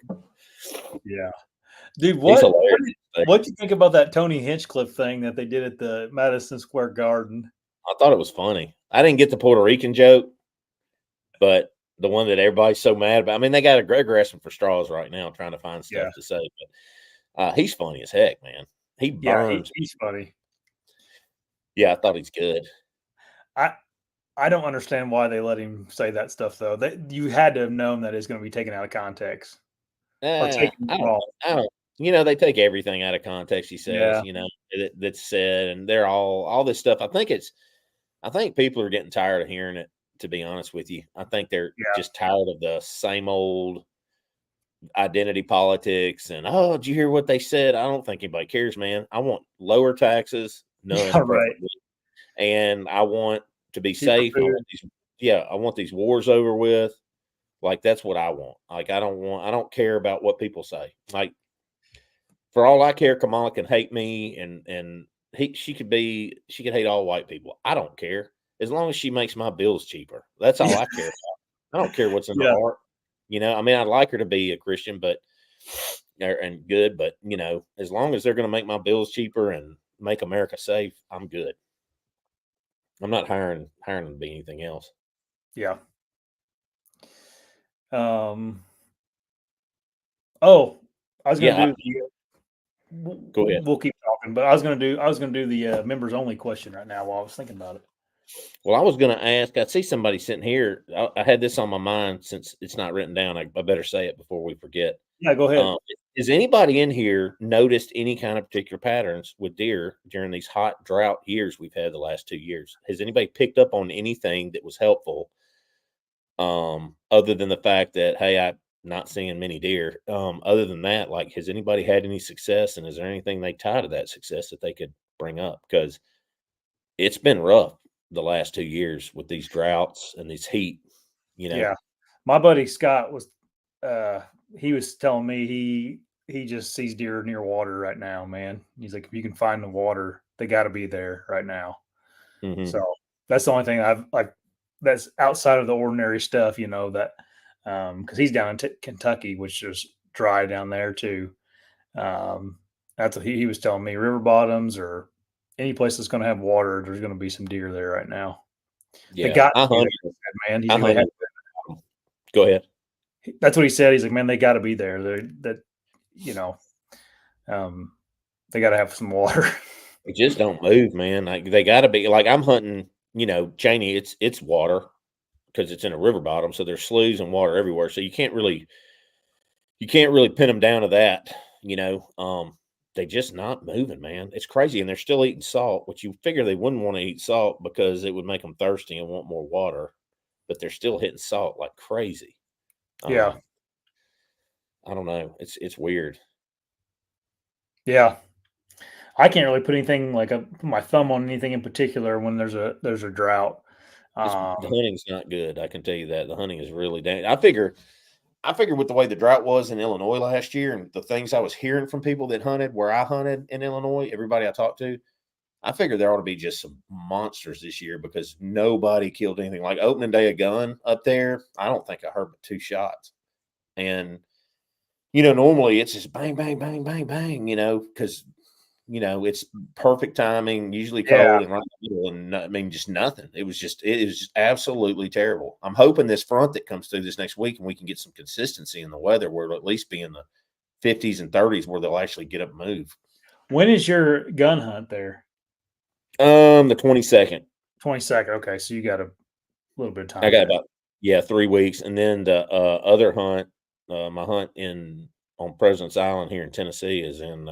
Yeah, dude, what do you think about that Tony Hinchcliffe thing that they did at the Madison Square Garden? I thought it was funny. I didn't get the Puerto Rican joke, but the one that everybody's so mad about. I mean, they got a Greg grasping for straws right now, trying to find stuff to say. But he's funny as heck, man. He burns. He's funny. Yeah, I thought he's good. I don't understand why they let him say that stuff though. You had to have known that it's going to be taken out of context. I don't. They take everything out of context. He says, that's said, and they're all this stuff. I think people are getting tired of hearing it. To be honest with you, I think they're just tired of the same old identity politics. And did you hear what they said? I don't think anybody cares, man. I want lower taxes, none, right. And I want to be safe. I want these wars over with. Like, that's what I want. Like, I don't care about what people say. Like, for all I care, Kamala can hate me, and she could hate all white people. I don't care. As long as she makes my bills cheaper. That's all I care about. I don't care what's in her heart. I mean, I'd like her to be a Christian, and good, but as long as they're going to make my bills cheaper and make America safe, I'm good. I'm not hiring them to be anything else. Yeah. I was going to do go ahead. We'll keep talking, but I was going to do the members only question right now while I was thinking about it. Well, I was going to ask, I see somebody sitting here. I had this on my mind since it's not written down. I better say it before we forget. Yeah, go ahead. Has anybody in here noticed any kind of particular patterns with deer during these hot drought years we've had the last 2 years? Has anybody picked up on anything that was helpful other than the fact that, hey, I'm not seeing many deer? Other than that, like, has anybody had any success, and is there anything they tie to that success that they could bring up? Because it's been rough the last 2 years with these droughts and these heat, Yeah. My buddy Scott was, he was telling me he just sees deer near water right now, man. He's like, if you can find the water, they got to be there right now. Mm-hmm. So that's the only thing I've that's outside of the ordinary stuff, that, cause he's down in Kentucky, which is dry down there too. That's what he was telling me. River bottoms or any place that's going to have water, there's going to be some deer there right now. Yeah, man. Go ahead. That's what he said. He's like, man, they got to be there. They got to have some water. They just don't move, man. Like, they got to be. Like, I'm hunting, Cheney. It's water because it's in a river bottom, so there's sloughs and water everywhere. So you can't really pin them down to that, they just not moving, man. It's crazy, and they're still eating salt, which you figure they wouldn't want to eat salt because it would make them thirsty and want more water. But they're still hitting salt like crazy. Yeah. I don't know. It's weird. Yeah. I can't really put anything like my thumb on anything in particular when there's a drought. The hunting's not good. I can tell you that the hunting is really down. I figure with the way the drought was in Illinois last year and the things I was hearing from people that hunted where I hunted in Illinois, everybody I talked to, I figured there ought to be just some monsters this year because nobody killed anything. Like opening day of gun up there, I don't think I heard but 2 shots. And, normally it's just bang, bang, bang, bang, bang, because, it's perfect timing, usually cold and right in the middle, and just nothing. It was just absolutely terrible. I'm hoping this front that comes through this next week and we can get some consistency in the weather where it'll at least be in the 50s and 30s where they'll actually get up and move. When is your gun hunt there? The 22nd. 22nd. Okay, so you got a little bit of time. I got about 3 weeks, and then the other hunt, my hunt on President's Island here in Tennessee is in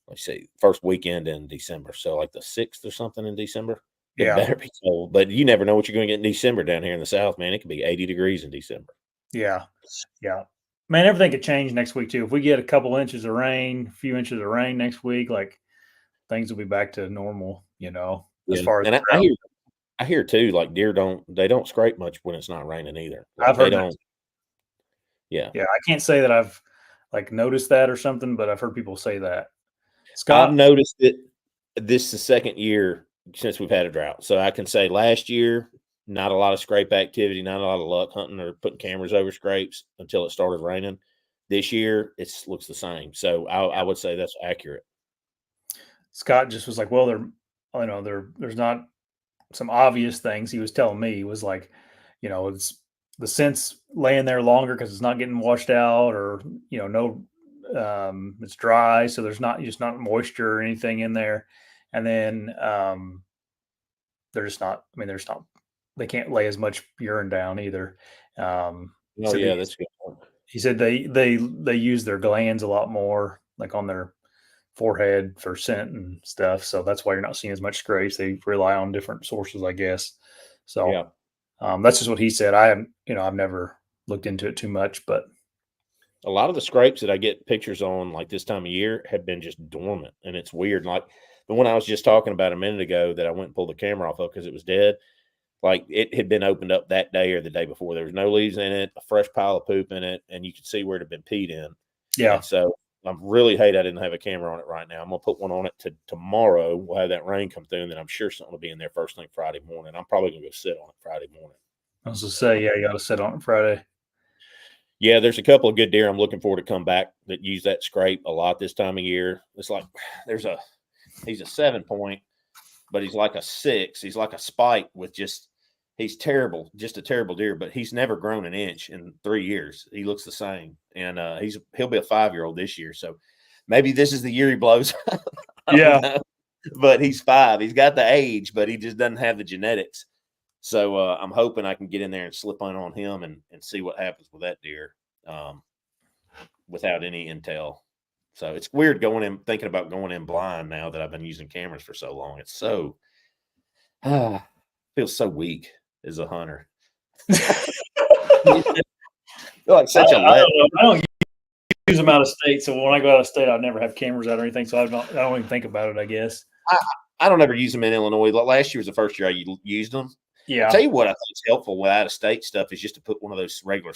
let's see, first weekend in December. So like the 6th or something in December. It better be cold, but you never know what you're going to get in December down here in the South, man. It could be 80 degrees in December. Yeah. Man, everything could change next week too. If we get a couple inches of rain, a few inches of rain next week, like things will be back to normal, as far as I hear too, like deer don't scrape much when it's not raining either. Like I've heard that. Yeah. I can't say that I've noticed that or something, but I've heard people say that. Scott, I've noticed it. This is the second year since we've had a drought. So I can say last year, not a lot of scrape activity, not a lot of luck hunting or putting cameras over scrapes until it started raining. This year, it looks the same. So I would say that's accurate. Scott just was like, well, there's not some obvious things. He was telling me, he was like, it's the scent's laying there longer because it's not getting washed out or, it's dry. So there's not moisture or anything in there. And then they're just not, they can't lay as much urine down either. That's good. He said they use their glands a lot more, like on their forehead for scent and stuff. So that's why you're not seeing as much scrapes. They rely on different sources, I guess. So that's just what he said. I've never looked into it too much, but a lot of the scrapes that I get pictures on like this time of year have been just dormant, and it's weird. Like the one I was just talking about a minute ago that I went and pulled the camera off of because it was dead. Like it had been opened up that day or the day before. There was no leaves in it, a fresh pile of poop in it, and you could see where it had been peed in. Yeah. And so I really hate I didn't have a camera on it right now. I'm gonna put one on it tomorrow. We'll have that rain come through, and then I'm sure something will be in there first thing Friday morning. I'm probably gonna go sit on it Friday morning. I was gonna say, you got to sit on it Friday. Yeah, there's a couple of good deer I'm looking for to come back that use that scrape a lot this time of year. It's like he's a 7-point, but he's like a 6. He's like a spike with he's terrible, just a terrible deer, but he's never grown an inch in 3 years. He looks the same. And he'll be a 5-year-old this year. So maybe this is the year he blows. Yeah. But he's 5. He's got the age, but he just doesn't have the genetics. So I'm hoping I can get in there and slip on him and see what happens with that deer without any intel. So it's weird thinking about going in blind now that I've been using cameras for so long. It's so feels so weak as a hunter. Like such a I don't use them out of state, so when I go out of state, I never have cameras out or anything. So I don't even think about it, I guess. I don't ever use them in Illinois. Last year was the first year I used them. Yeah. I'll tell you what I think is helpful with out of state stuff is just to put one of those regular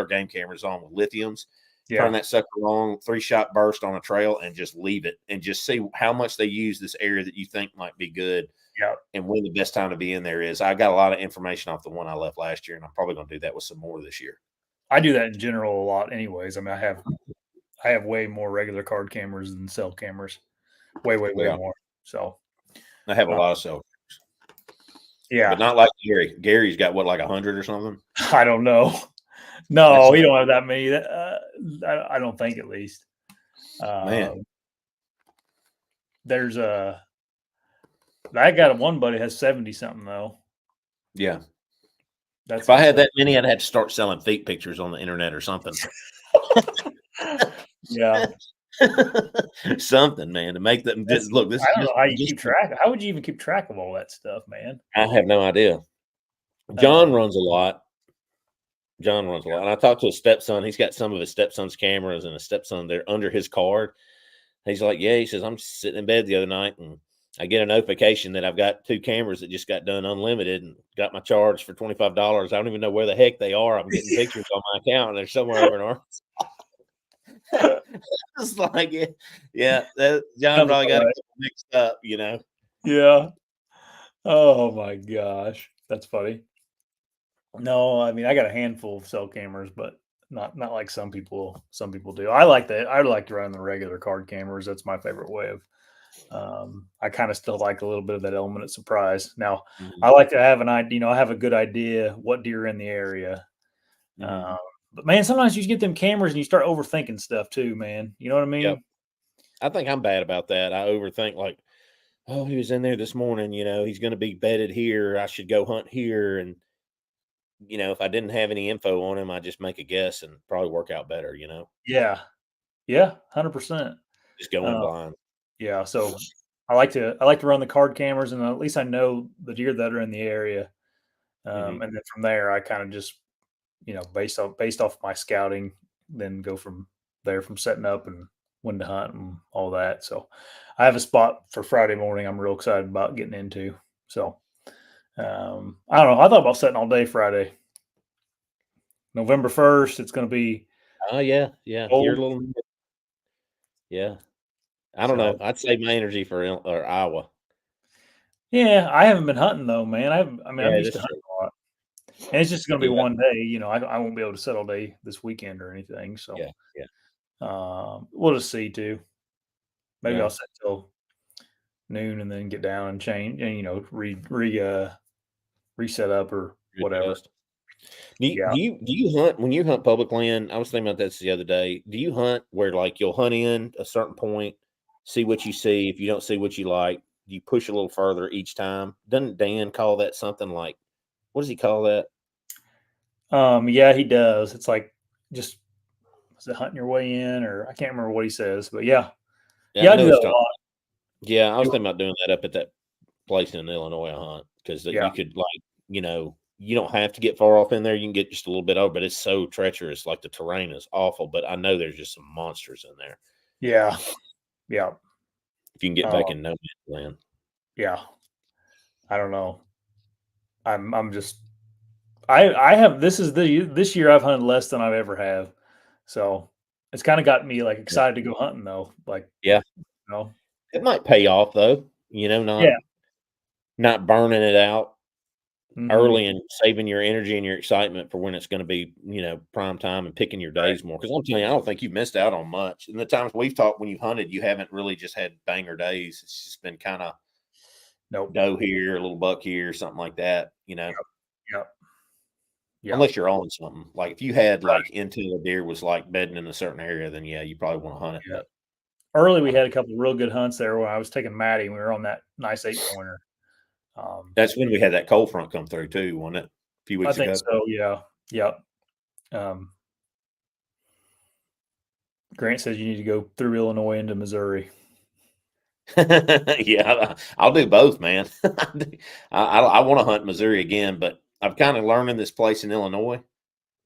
game cameras on with lithiums. Yeah. Turn that sucker on, 3-shot burst on a trail, and just leave it and just see how much they use this area that you think might be good. Yeah. And when the best time to be in there is. I got a lot of information off the one I left last year, and I'm probably going to do that with some more this year. I do that in general a lot anyways. I have way more regular card cameras than cell cameras. Way more. So I have a lot of cell cameras. Yeah. But not like Gary. Gary's got what, like 100 or something? I don't know. No, he don't have that many. I don't think, at least. Man. There's I got one buddy has 70 something though. Yeah. If I had that many, I'd have to start selling feet pictures on the internet or something. Yeah. Something, man, to make them look. This I don't is know how you just keep track. How would you even keep track of all that stuff, man? I have no idea. John runs a lot. John runs a lot. And I talked to his stepson. He's got some of his stepson's cameras and his stepson there under his card. He's like, yeah, he says, I'm sitting in bed the other night and I get a notification that I've got 2 cameras that just got done unlimited and got my charge for $25. I don't even know where the heck they are. I'm getting pictures on my account and they're somewhere over in Arkansas. It's like, yeah, John probably got it mixed up, you know? Yeah. Oh my gosh. That's funny. No, I mean I got a handful of cell cameras, but not like some people do. I like that. I like to run the regular card cameras. That's my favorite way of I kind of still like a little bit of that element of surprise. Now, I like to have an idea, I have a good idea what deer are in the area. But man, sometimes you get them cameras and you start overthinking stuff too, man. You know what I mean? Yep. I think I'm bad about that. I overthink like, oh, he was in there this morning, he's going to be bedded here. I should go hunt here. And, if I didn't have any info on him, I just make a guess and probably work out better, Yeah. Yeah. 100%. Just go in blind. Yeah. So I like to run the card cameras and at least I know the deer that are in the area. And then from there, I kind of just, based off my scouting, then go from there from setting up and when to hunt and all that. So I have a spot for Friday morning I'm real excited about getting into. So I don't know. I thought about setting all day Friday. November 1st, it's going to be. Oh, yeah. Yeah. You're a little. Yeah. I don't know. I'd save my energy for Iowa. Yeah. I haven't been hunting though, man. I'm used to hunting a lot. And it's just going to be one day. I won't be able to set all day this weekend or anything. So yeah. We'll just see too. Maybe I'll set till noon and then get down and change and reset up or whatever. Do you hunt when you hunt public land? I was thinking about this the other day. Do you hunt where like you'll hunt in a certain point, see what you see? If you don't see what you like, you push a little further each time. Doesn't Dan call that something like, what does he call that? Yeah, he does. It's like just is it hunting your way in, or I can't remember what he says, but yeah, I do that a lot. Yeah, I was thinking about doing that up at that place in Illinois I hunt because you could you don't have to get far off in there. You can get just a little bit over, but it's so treacherous. Like the terrain is awful, but I know there's just some monsters in there. Yeah. Yeah. If you can get back in no man's land. Yeah. I don't know. I'm just, I have, this year I've hunted less than I've ever have. So it's kind of got me like excited to go hunting though. Like, yeah, it might pay off though, not burning it out early and saving your energy and your excitement for when it's going to be, prime time and picking your days more. Because I'm telling you, I don't think you've missed out on much. And the times we've talked when you've hunted, you haven't really just had banger days. It's just been kind of doe here, a little buck here, something like that, Yep. Unless you're on something. Like if you had like into a deer was like bedding in a certain area, then you probably want to hunt it. Yeah. Early we had a couple of real good hunts there when I was taking Maddie and we were on that nice 8-pointer. That's when we had that cold front come through too, wasn't it? A few weeks ago. I think so, yeah. Yep. Grant says you need to go through Illinois into Missouri. Yeah, I'll do both, man. I want to hunt Missouri again, but I've kind of learned in this place in Illinois,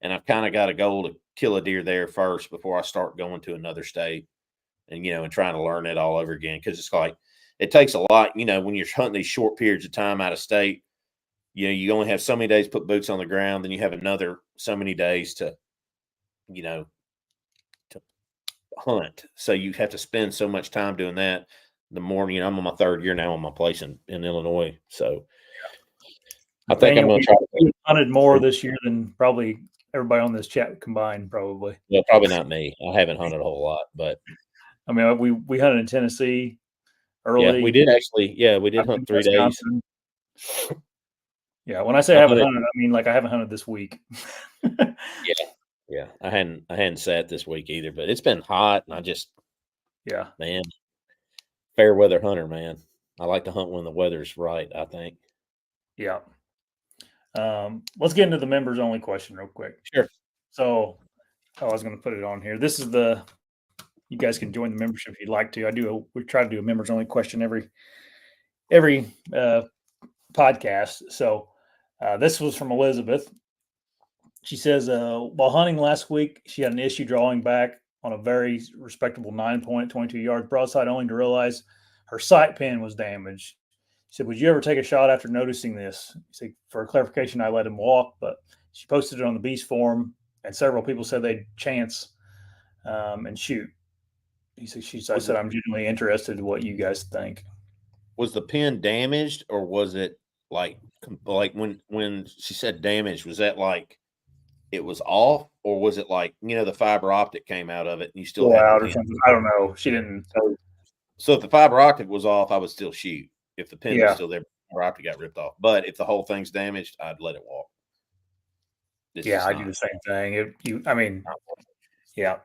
and I've kind of got a goal to kill a deer there first before I start going to another state and, and trying to learn it all over again. Cause it's like, it takes a lot, when you're hunting these short periods of time out of state, you only have so many days to put boots on the ground. Then you have another so many days to, to hunt. So you have to spend so much time doing that. The more, I'm on my 3rd year now on my place in Illinois. So I think I'm going to try to hunted more this year than probably everybody on this chat combined, probably. Well, probably not me. I haven't hunted a whole lot, but I mean, we hunted in Tennessee early. Yeah, we did actually. Yeah, we did hunt 3 days. Yeah, when I say I haven't hunted, I mean like I haven't hunted this week. Yeah. I hadn't sat this week either, but it's been hot, and I just man, fair weather hunter, man. I like to hunt when the weather's right, I think. Yeah. Let's get into the members only question real quick. Sure. So, I was going to put it on here. This is the you guys can join the membership if you'd like to. We try to do a members only question every podcast. So this was from Elizabeth. She says, while hunting last week, she had an issue drawing back on a very respectable 9-point, 22 yards broadside, only to realize her sight pin was damaged. She said, would you ever take a shot after noticing this? See, for clarification, I let him walk, but she posted it on the Beast forum, and several people said they'd chance and shoot. I said, I'm genuinely interested in what you guys think. Was the pin damaged, or was it like when she said damaged, was that like it was off, or was it like, the fiber optic came out of it and you still had out or something? I don't know. She didn't. So if the fiber optic was off, I would still shoot. If the pin was still there, the fiber optic got ripped off. But if the whole thing's damaged, I'd let it walk. I do the same thing. Yeah.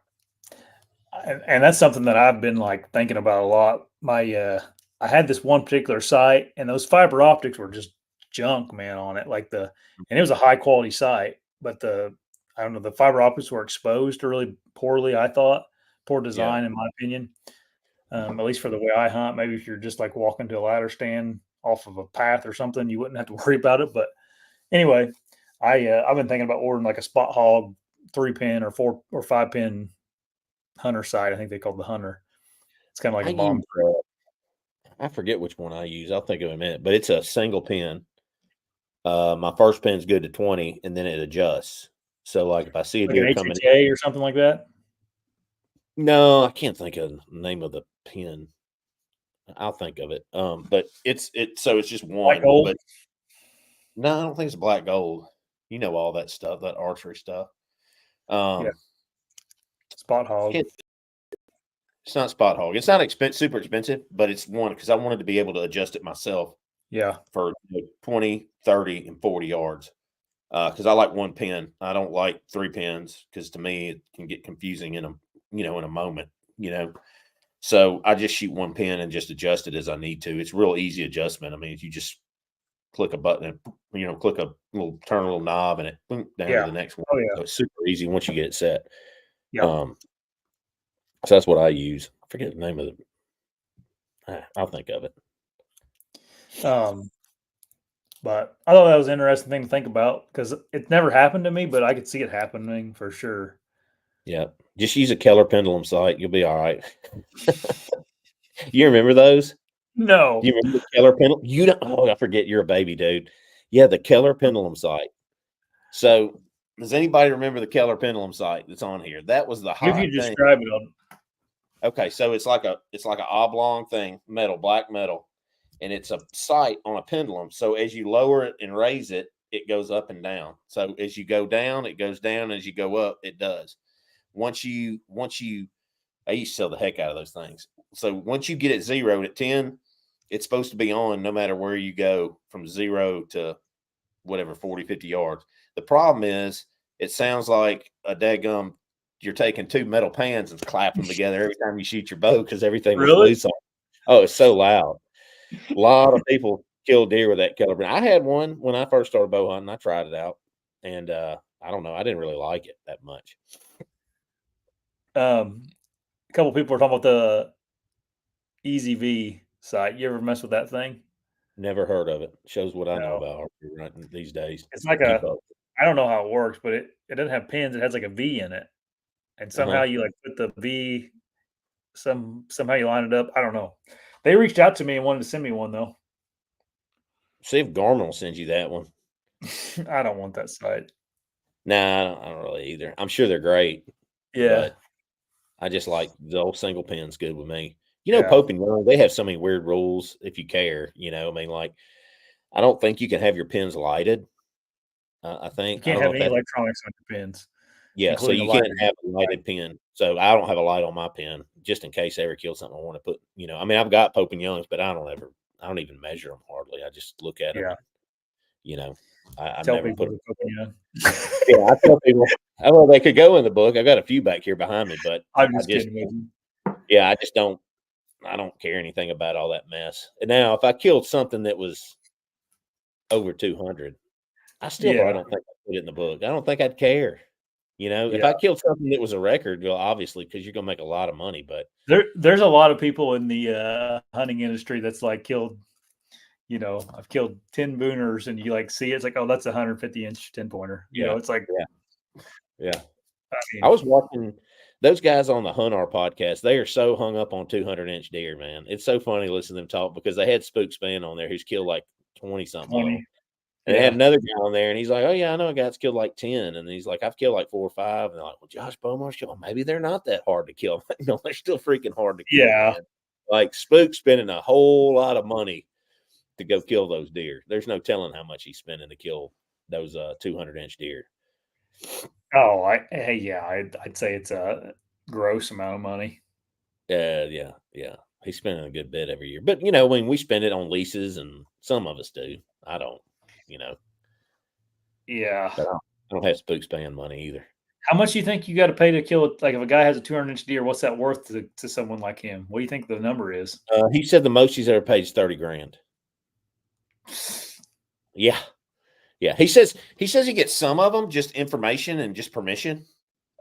And that's something that I've been like thinking about a lot. I had this one particular site, and those fiber optics were just junk, man, on it. And it was a high quality site, but the fiber optics were exposed really poorly. I thought poor design, in my opinion. At least for the way I hunt. Maybe if you're just like walking to a ladder stand off of a path or something, you wouldn't have to worry about it. But anyway, I've been thinking about ordering like a Spot Hog 3-pin or 4 or 5-pin hunter sight. I think they call it the Hunter. It's kind of like a bomb. I forget which one I use. I'll think of it in a minute, but it's a single pin. My first pin's good to 20, and then it adjusts. So like if I see a deer coming in or something like that. No, I can't think of the name of the pin. I'll think of it. But it's just one. Black gold? But no, I don't think it's black gold. You know all that stuff, that archery stuff. Spot Hog. It's not Spot Hog. It's not super expensive, but it's one because I wanted to be able to adjust it myself. Yeah. For 20, 30, and 40 yards. Because I like one pin. I don't like 3 pins because to me it can get confusing in a moment. So I just shoot one pin and just adjust it as I need to. It's real easy adjustment. I mean, if you just click a button and turn a little knob and it boom, down to the next one. Oh, yeah. So it's super easy once you get it set. Yeah. So that's what I use. I forget the name of it. I'll think of it. But I thought that was an interesting thing to think about because it never happened to me, but I could see it happening for sure. Yeah. Just use a Keller pendulum sight. You'll be all right. You remember those? No. You remember the Keller pendulum? You don't. Oh, I forget. You're a baby, dude. Yeah, the Keller pendulum sight. So, does anybody remember the Keller pendulum sight that's on here? That was the hot thing. If you describe it, okay, so it's like an oblong thing, black metal, and it's a sight on a pendulum. So as you lower it and raise it, it goes up and down. So as you go down, it goes down. As you go up, it does. Once you, I used to sell the heck out of those things. So once you get it zeroed at 10, it's supposed to be on no matter where you go from 0 to whatever, 40, 50 yards. The problem is it sounds like a daggum, you're taking 2 metal pans and clapping them together every time you shoot your bow because everything was loose on. Oh, it's so loud. A lot of people kill deer with that Keller. I had one when I first started bow hunting. I tried it out, and I don't know. I didn't really like it that much. A couple people are talking about the Easy V site. You ever mess with that thing? Never heard of it. Shows what I know about hunting these days. It's like I don't know how it works, but it doesn't have pins. It has like a V in it, and somehow you like put the V. Somehow you line it up. I don't know. They reached out to me and wanted to send me one though. See if Garmin will send you that one. I don't want that site. Nah, I don't really either. I'm sure they're great. Yeah. But I just like the old single pin's good with me. Pope and Young, they have so many weird rules if you care. I mean, like, I don't think you can have your pins lighted. I think you can't have any electronics on your pins. Yeah, so you can't have a lighted pin. So I don't have a light on my pin just in case I ever kill something I want to put. I mean, I've got Pope and Youngs, but I don't even measure them hardly. I just look at them. Yeah. I tell never people put Pope and Young. Yeah, I tell people. Well, they could go in the book. I got a few back here behind me, but I'm just kidding. Yeah, I just don't. I don't care anything about all that mess. And now, if I killed something that was over 200, I still probably don't think I'd put it in the book. I don't think I'd care. If I killed something that was a record, well, obviously, because you're gonna make a lot of money. But there's a lot of people in the hunting industry that's like killed. I've killed 10 booners, and you like see it's like, oh, that's a 150-inch 10-pointer. It's like, yeah. I I was watching those guys on the Hunt Our podcast. They are so hung up on 200-inch deer, man. It's so funny listening to them talk because they had Spook Span on there who's killed like 20 something. 20. And they had another guy on there, and he's like, "Oh yeah, I know a guy that's killed like 10." And he's like, "I've killed like 4 or 5." And they're like, "Well, Josh Beaumont's killed. Maybe they're not that hard to kill." No, they're still freaking hard to kill. Yeah. Man. Like Spook spending a whole lot of money to go kill those deer. There's no telling how much he's spending to kill those 200-inch deer. Oh, I'd say it's a gross amount of money. Yeah. He's spending a good bit every year. But when we spend it on leases, and some of us do. I don't. Yeah. But I don't have Spook Span money either. How much do you think you got to pay to kill it? Like if a guy has a 200-inch deer, what's that worth to someone like him? What do you think the number is? He said the most he's ever paid is $30,000. Yeah. He says he gets some of them just information and just permission.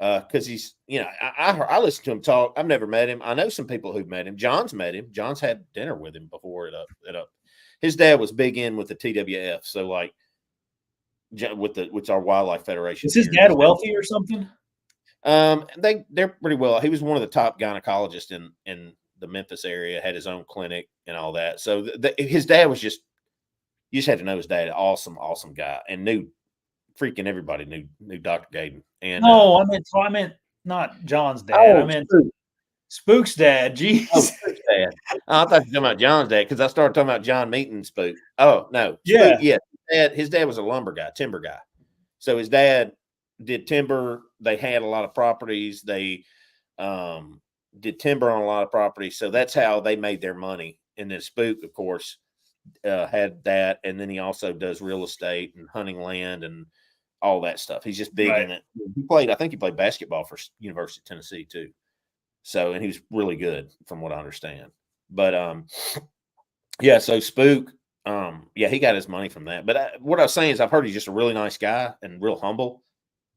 Because he's, I listen to him talk. I've never met him. I know some people who've met him. John's met him. John's had dinner with him before. His dad was big in with the TWF. So like, with our Wildlife Federation. Is his dad wealthy or something? They're pretty well. He was one of the top gynecologists in the Memphis area. Had his own clinic and all that. So his dad was just. You just had to know his dad. Awesome guy, and knew freaking everybody knew Dr. Gaden. And no, I meant not John's dad. I meant Spook's dad. Jeez. Oh, Spook's dad. I thought you were talking about John's dad because I started talking about John meeting Spook. Oh no, Spook, his dad was a lumber guy, timber guy. So his dad did timber. They had a lot of properties. They did timber on a lot of properties. So that's how they made their money. And then Spook, of course, had that, and then he also does real estate and hunting land and all that stuff. He's just big in it. I think he played basketball for University of Tennessee too. So, and he was really good from what I understand. But so Spook, he got his money from that. But what I was saying is I've heard he's just a really nice guy and real humble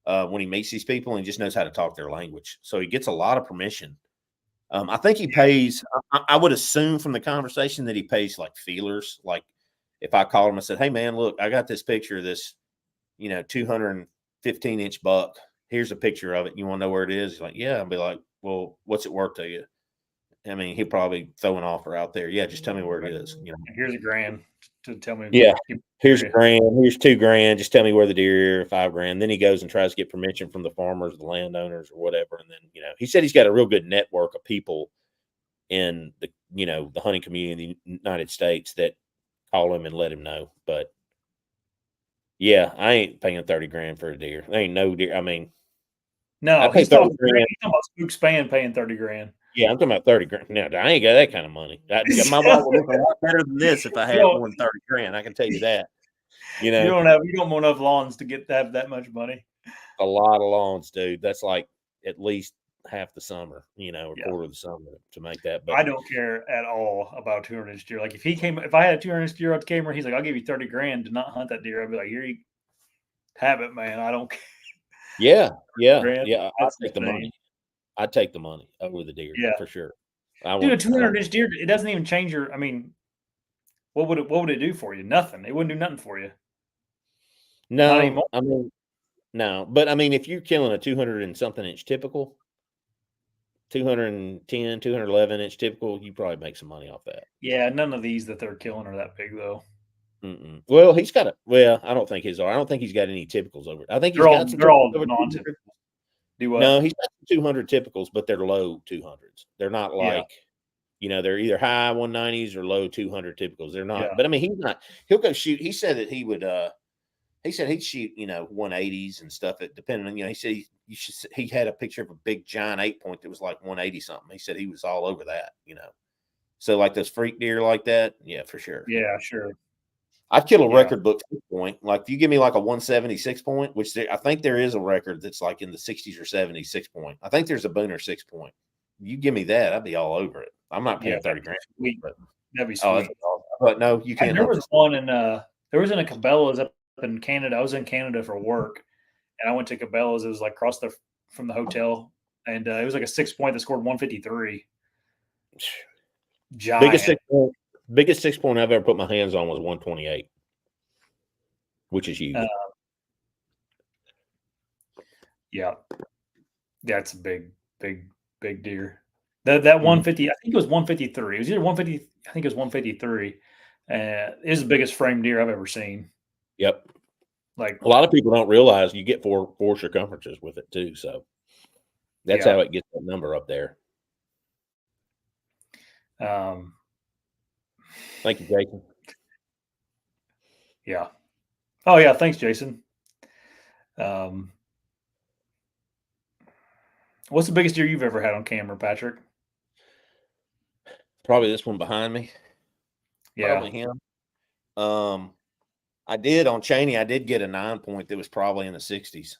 when he meets these people, and he just knows how to talk their language. So he gets a lot of permission. I think he pays, I would assume from the conversation that he pays like feelers. Like if I called him and said, "Hey man, look, I got this picture of this, 215-inch buck. Here's a picture of it. You want to know where it is?" He's like, "Yeah." I'd be like, "Well, what's it worth to you?" I mean, he'd probably throw an offer out there. "Yeah, just tell me where it is." Here's $1,000 to tell me. Yeah. Here's $1,000. Here's $2,000. Just tell me where the deer are. $5,000. Then he goes and tries to get permission from the farmers, the landowners, or whatever. And then, he said he's got a real good network of people in the, the hunting community in the United States that call him and let him know. But yeah, I ain't paying $30,000 for a deer. There ain't no deer. I mean, no, he's talking about Spook Span paying $30,000. Yeah, I'm talking about $30,000. Now, I ain't got that kind of money. My life would look a lot better than this if I had more than $30,000. I can tell you that. You don't have enough lawns to have that much money. A lot of lawns, dude. That's like at least half the summer, or quarter of the summer to make that. But I don't care at all about 200-inch deer. Like if I had a 200-inch deer on the camera, he's like, "I'll give you $30,000 to not hunt that deer." I'd be like, "Here you have it, man. I don't care." Yeah. I'll take the money. I'd take the money over the deer for sure. Dude, a 200-inch deer, it doesn't even change your. I mean, what would it do for you? Nothing. It wouldn't do nothing for you. No, I mean, no. But I mean, if you're killing a 200 and something inch typical, 210, 211-inch typical, you probably make some money off that. Yeah, none of these that they're killing are that big though. Mm-mm. Well, he's got I don't think his are. I don't think he's got any typicals over. I think they're all non-typical. No, he's got 200 typicals, but they're low 200s. They're not like, they're either high 190s or low 200 typicals. They're not. But I mean, he'll go shoot. He said that he would. He said he'd shoot 180s and stuff. Depending on he said he had a picture of a big giant 8-point that was like 180 something. He said he was all over that. So like those freak deer like that, yeah, for sure. Yeah, sure. I'd kill a record book 6-point. Like if you give me like a 170 6-point, which I think there is a record that's like in the 60s or 70s 6-point. I think there's a Booner 6-point. You give me that, I'd be all over it. I'm not paying $30,000. That'd be sweet. But no, you can't. There was one in a Cabela's up in Canada. I was in Canada for work, and I went to Cabela's. It was like across from the hotel, and it was like a 6-point that scored 153. Giant. Biggest 6-point I've ever put my hands on was 128, which is huge. Yeah, that's a big deer. That 150, I think it was 153. It was either 150. I think it was 153. It is the biggest frame deer I've ever seen. Yep. Like a lot of people don't realize you get four circumferences with it too. So that's how it gets that number up there. Thank you, Jason. Yeah. Oh yeah. Thanks, Jason. What's the biggest deer you've ever had on camera, Patrick? Probably this one behind me. Yeah. Probably him. I did on Cheney. I did get a 9-point that was probably in the 60s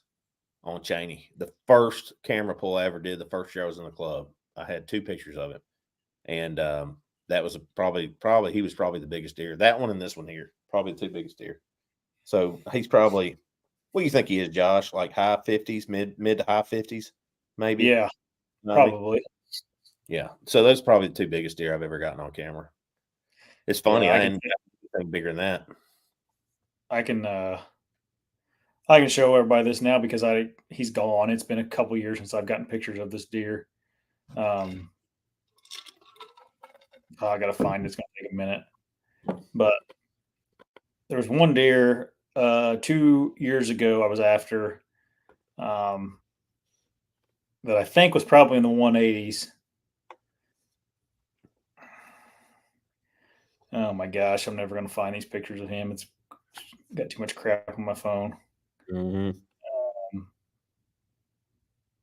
on Cheney. The first camera pull I ever did, the first year I was in the club. I had 2 pictures of it. And that was probably he was probably the biggest deer. That one and this one here, probably the 2 biggest deer. So he's probably, what do you think he is, Josh? Like high 50s, mid to high 50s, maybe? Yeah, probably. Yeah. So those are probably the 2 biggest deer I've ever gotten on camera. It's funny. I didn't get anything bigger than that. I can show everybody this now because he's gone. It's been a couple years since I've gotten pictures of this deer. I gotta find it. It's gonna take a minute. But there was one deer 2 years ago I was after that I think was probably in the 180s. Oh my gosh, I'm never gonna find these pictures of him. It's got too much crap on my phone. Mm-hmm.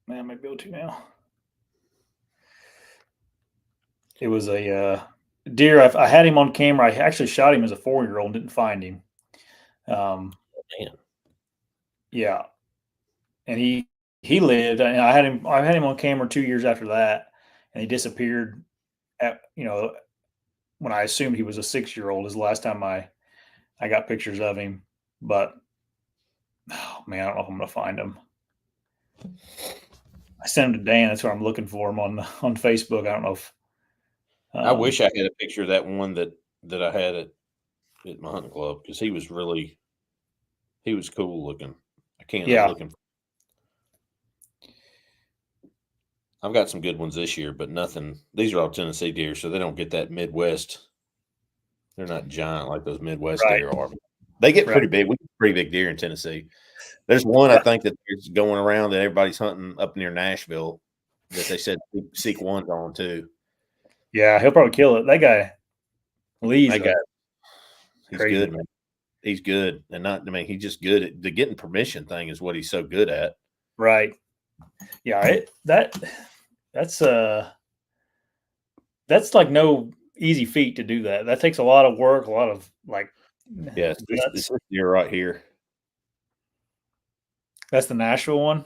Man, I might be able to now. It was a deer. I had him on camera. I actually shot him as a 4-year-old and didn't find him. Man. Yeah, and he lived. And I had him on camera 2 years after that, and he disappeared. When I assumed he was a 6-year-old, is the last time I got pictures of him. But oh man, I don't know if I'm gonna find him. I sent him to Dan. That's where I'm looking for him on Facebook. I don't know if. I wish I had a picture of that one that I had at my hunting club, because he was cool looking. I can't look him. I've got some good ones this year, but nothing. These are all Tennessee deer, so they don't get that Midwest. They're not giant like those Midwest deer are. They get pretty big. We get pretty big deer in Tennessee. There's one I think that is going around that everybody's hunting up near Nashville that they said seek one's on too. Yeah, he'll probably kill it. That guy, Lee's he's good, man. He's good, and he's just good at the getting permission thing is what he's so good at. Right. Yeah, that's like no easy feat to do that. That takes a lot of work, a lot of like. Yeah, this deer right here. That's the Nashville one?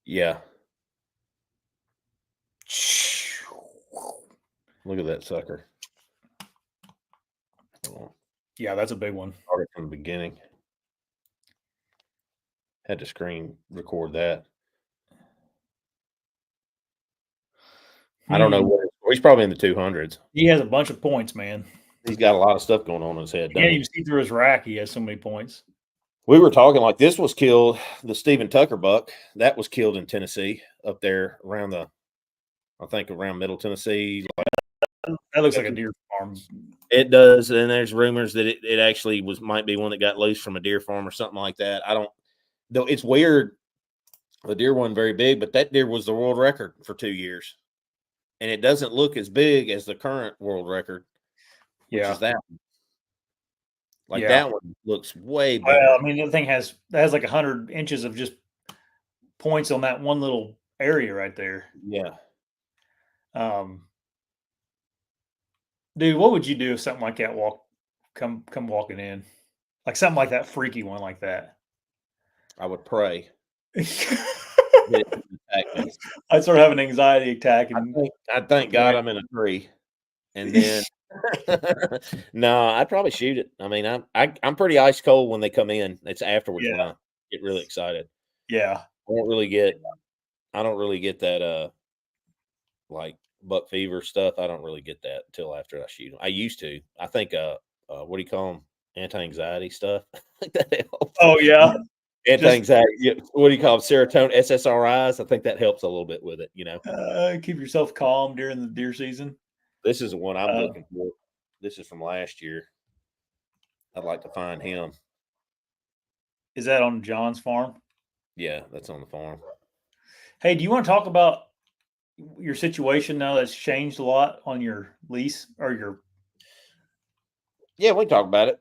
Yeah. Look at that sucker. Yeah, that's a big one. Started from the beginning. Had to screen record that. I don't know. He's probably in the 200s. He has a bunch of points, man. He's got a lot of stuff going on in his head. You can't even see through his rack. He has so many points. We were talking like this was killed, the Stephen Tucker buck, that was killed in Tennessee up there around around Middle Tennessee. That looks like a deer farm. It does. And there's rumors that it actually might be one that got loose from a deer farm or something like that. Though it's weird. The deer wasn't very big, but that deer was the world record for 2 years. And it doesn't look as big as the current world record, which is that one. That one looks way bigger. Well, I mean, the thing has like 100 inches of just points on that one little area right there. Yeah. Dude, what would you do if something like that come walking in? Like something like that freaky one like that. I would pray. I'd start having an anxiety attack. I thank God I'm in a tree. And then no, I'd probably shoot it. I mean, I'm pretty ice cold when they come in. It's afterwards when I get really excited. Yeah. I don't really get that like buck fever stuff. I don't really get that until after I shoot them. I used to. I think what do you call them? Anti-anxiety stuff. I think that helps. Oh yeah. Anti-anxiety. Yeah, what do you call them? Serotonin, SSRIs. I think that helps a little bit with it. Keep yourself calm during the deer season. This is the one I'm looking for. This is from last year. I'd like to find him. Is that on John's farm? Yeah, that's on the farm. Hey, do you want to talk about your situation now that's changed a lot on your lease or your? Yeah, we can talk about it.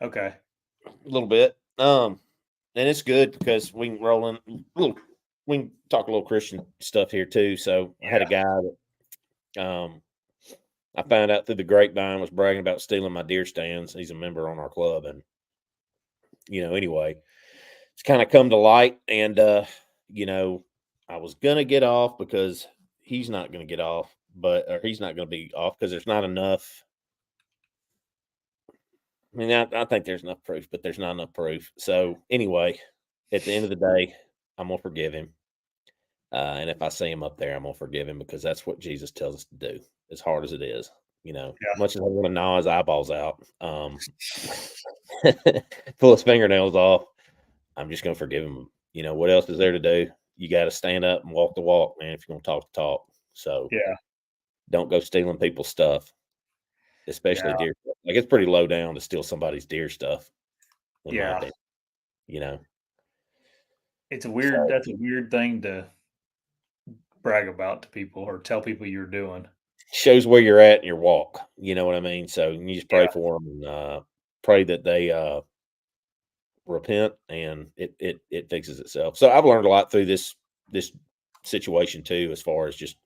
Okay. A little bit. And it's good because we can roll in we can talk a little Christian stuff here too. So I had a guy that I found out through the grapevine was bragging about stealing my deer stands. He's a member on our club, and anyway, it's kind of come to light. And I was gonna get off because he's not gonna get off, or he's not gonna be off because there's not enough. I mean, I think there's enough proof, but there's not enough proof. So anyway, at the end of the day, I'm gonna forgive him. And if I see him up there, I'm gonna forgive him because that's what Jesus tells us to do. As hard as it is, much as I want to gnaw his eyeballs out, pull his fingernails off, I'm just gonna forgive him. What else is there to do? You got to stand up and walk the walk, man. If you're gonna talk the talk, so don't go stealing people's stuff. Especially deer stuff. Like it's pretty low down to steal somebody's deer stuff. In my opinion. It's a weird. That's a weird thing to brag about to people or tell people you're doing. Shows where you're at in your walk. You know what I mean? So you just pray for them and pray that they repent, and it fixes itself. So I've learned a lot through this situation too, as far as just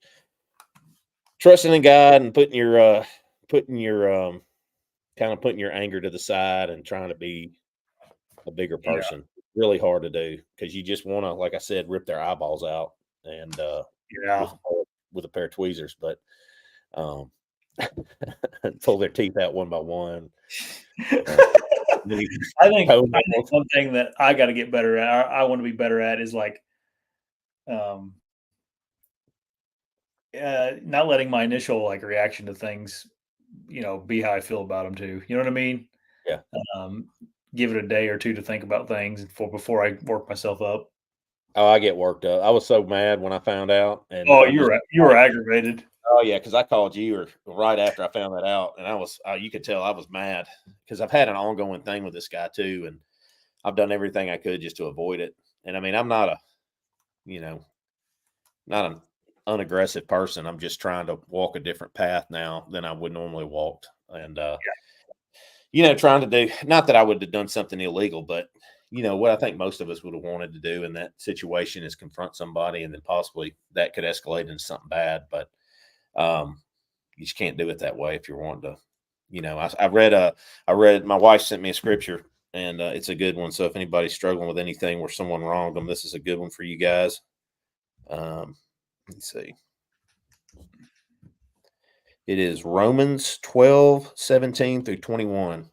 trusting in God and putting your kind of putting your anger to the side and trying to be a bigger person. Really hard to do because you just want to, like I said, rip their eyeballs out and with a pair of tweezers, but pull their teeth out one by one. I think one thing that I got to get better at, I want to be better at, is like not letting my initial reaction to things, be how I feel about them too. You know what I mean? Yeah. Give it a day or two to think about things before I work myself up. Oh, I get worked up. I was so mad when I found out. And you were aggravated. Oh yeah, because I called you right after I found that out, and I was you could tell I was mad because I've had an ongoing thing with this guy too, and I've done everything I could just to avoid it. And I mean, I'm not not an unaggressive person. I'm just trying to walk a different path now than I would normally walk, and trying to do, not that I would have done something illegal, but what I think most of us would have wanted to do in that situation is confront somebody, and then possibly that could escalate into something bad. But you just can't do it that way if you're wanting to. I read. My wife sent me a scripture, and it's a good one. So if anybody's struggling with anything where someone wronged them, this is a good one for you guys. Let's see. It is Romans 12:17-21.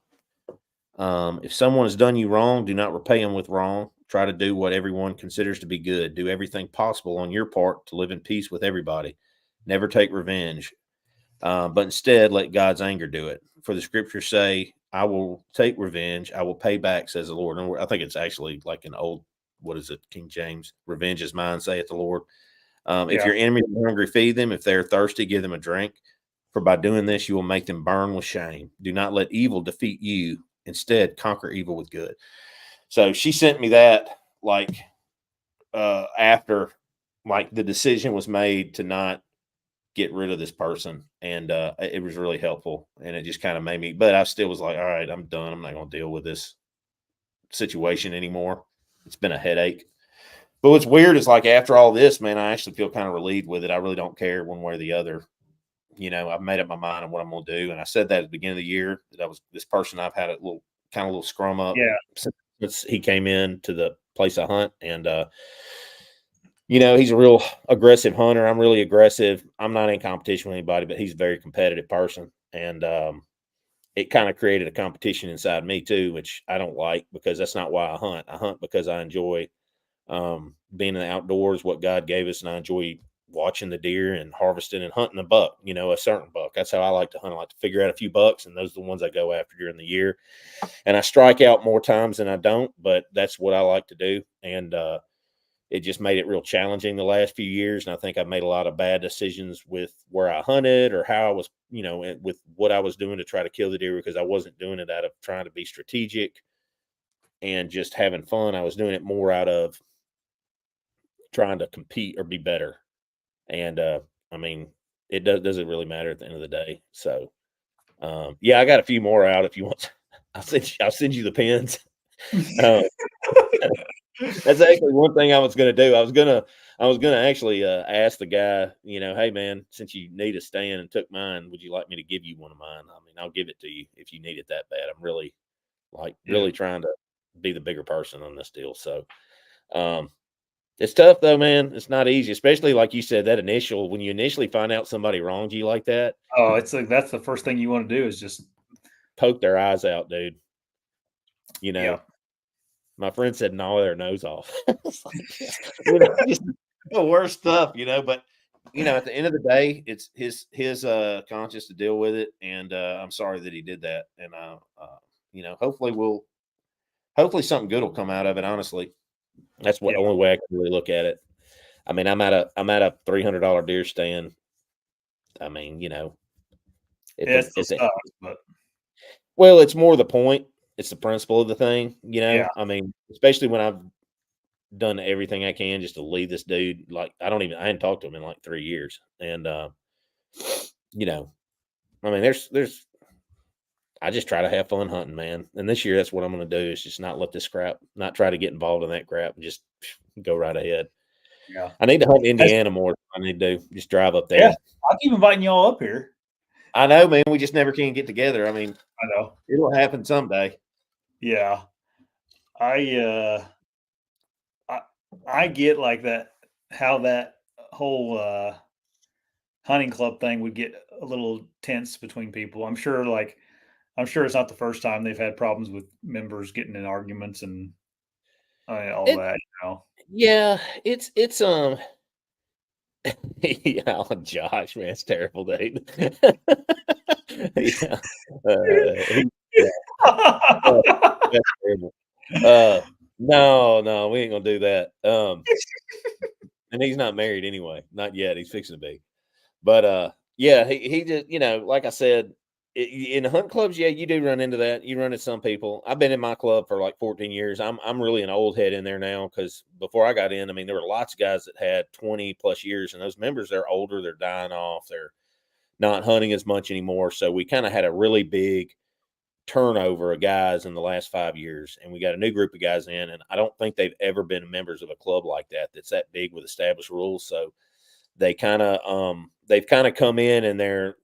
If someone has done you wrong, do not repay them with wrong. Try to do what everyone considers to be good. Do everything possible on your part to live in peace with everybody. Never take revenge, but instead let God's anger do it. For the scriptures say, I will take revenge. I will pay back, says the Lord. And I think it's actually like an old, what is it, King James? Revenge is mine, saith the Lord. If your enemies are hungry, feed them. If they're thirsty, give them a drink. For by doing this, you will make them burn with shame. Do not let evil defeat you. Instead, conquer evil with good. So she sent me that after the decision was made to not get rid of this person. And it was really helpful. And it just kind of made me, but I still was like, all right, I'm done. I'm not going to deal with this situation anymore. It's been a headache. But what's weird is after all this, man, I actually feel kind of relieved with it. I really don't care one way or the other. I've made up my mind on what I'm going to do. And I said that at the beginning of the year that I was this person I've had a little scrum up since he came in to the place I hunt. And, he's a real aggressive hunter. I'm really aggressive. I'm not in competition with anybody, but he's a very competitive person. And it kind of created a competition inside me too, which I don't like because that's not why I hunt. I hunt because I enjoy being in the outdoors, what God gave us, and I enjoy watching the deer and harvesting and hunting a buck, a certain buck. That's how I like to hunt. I like to figure out a few bucks, and those are the ones I go after during the year. And I strike out more times than I don't, but that's what I like to do. And it just made it real challenging the last few years. And I think I made a lot of bad decisions with where I hunted or how I was, with what I was doing to try to kill the deer, because I wasn't doing it out of trying to be strategic and just having fun. I was doing it more out of trying to compete or be better. And it doesn't really matter at the end of the day. So I got a few more out if you want. I'll send you the pins. That's actually one thing I was going to do. I was going to actually ask the guy, hey man, since you need a stand and took mine, would you like me to give you one of mine? I mean, I'll give it to you if you need it that bad. I'm really really trying to be the bigger person on this deal. So, it's tough though, man. It's not easy, especially like you said, when you initially find out somebody wronged you like that. Oh, it's like that's the first thing you want to do is just poke their eyes out, dude. My friend said gnaw their nose off. Just the worst stuff, but at the end of the day, it's his conscience to deal with it. And I'm sorry that he did that. And hopefully something good will come out of it. Honestly, that's the only way I can really look at it. I mean, I'm at a $300 deer stand. I mean, it's more the point. It's the principle of the thing, I mean, especially when I've done everything I can just to leave this dude. Like, I hadn't talked to him in like 3 years. And, I mean, I just try to have fun hunting, man. And this year, that's what I'm going to do, is just not let this crap, not try to get involved in that crap, and just go right ahead. Yeah. I need to hunt Indiana more. I need to just drive up there. Yeah. I'll keep inviting y'all up here. I know, man. We just never can get together. I mean, I know it'll happen someday. Yeah. I get like that, how that whole hunting club thing would get a little tense between people. I'm sure it's not the first time they've had problems with members getting in arguments and all that, Yeah, it's yeah, Josh, man, it's terrible, dude. Yeah. That's terrible. No, we ain't gonna do that. And he's not married anyway, not yet. He's fixing to be. But yeah, he just, like I said, in the hunt clubs, yeah, you do run into that. You run into some people. I've been in my club for like 14 years. I'm really an old head in there now, because before I got in, I mean, there were lots of guys that had 20 plus years, and those members, they're older, they're dying off, they're not hunting as much anymore. So we kind of had a really big turnover of guys in the last 5 years, and we got a new group of guys in, and I don't think they've ever been members of a club like that's that big with established rules. So they've kind of come in, and they're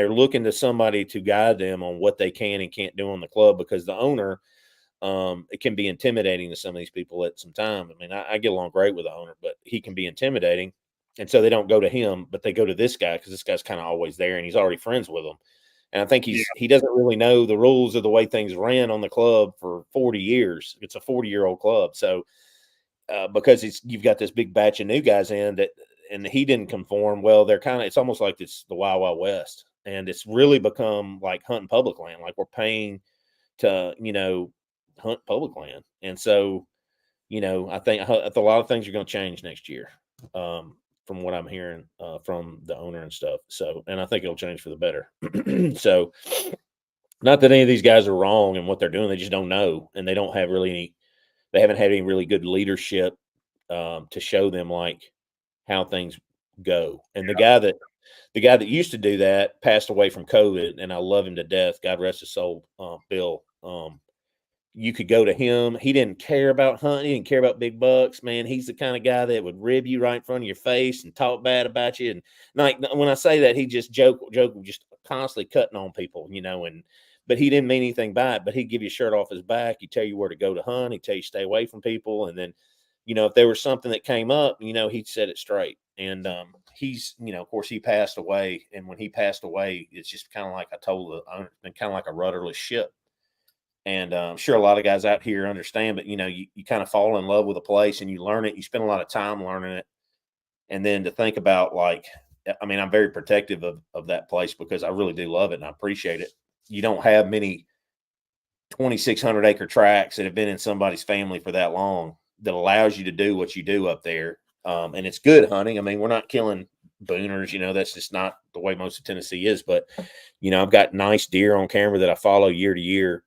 looking to somebody to guide them on what they can and can't do on the club, because the owner, it can be intimidating to some of these people at some time. I mean, I get along great with the owner, but he can be intimidating. And so they don't go to him, but they go to this guy, because this guy's kind of always there, and he's already friends with them. And I think he doesn't really know the rules of the way things ran on the club for 40 years. It's a 40-year-old club. So because you've got this big batch of new guys in that, and he didn't conform, well, it's almost like it's the Wild Wild West. And it's really become like hunting public land. Like, we're paying to, hunt public land. And so, I think a lot of things are going to change next year. From what I'm hearing from the owner and stuff. So, and I think it'll change for the better. So, not that any of these guys are wrong in what they're doing. They just don't know. And they don't have they haven't had any really good leadership to show them like how things go. And the guy that used to do that passed away from COVID, and I love him to death. God rest his soul, Bill. You could go to him. He didn't care about hunting. He didn't care about big bucks, man. He's the kind of guy that would rib you right in front of your face and talk bad about you. And like, when I say that, he just joke, just constantly cutting on people, but he didn't mean anything by it. But he'd give you a shirt off his back. He'd tell you where to go to hunt. He'd tell you stay away from people. And then, if there was something that came up, he'd set it straight. And he's, of course, he passed away. And when he passed away, it's just kind of like I told the owner, it's been kind of like a rudderless ship. And I'm sure a lot of guys out here understand, but you kind of fall in love with a place and you learn it. You spend a lot of time learning it. And then to think about I'm very protective of that place because I really do love it and I appreciate it. You don't have many 2,600 acre tracts that have been in somebody's family for that long that allows you to do what you do up there. And it's good hunting. I mean, we're not killing booners, that's just not the way most of Tennessee is. But, I've got nice deer on camera that I follow year to year.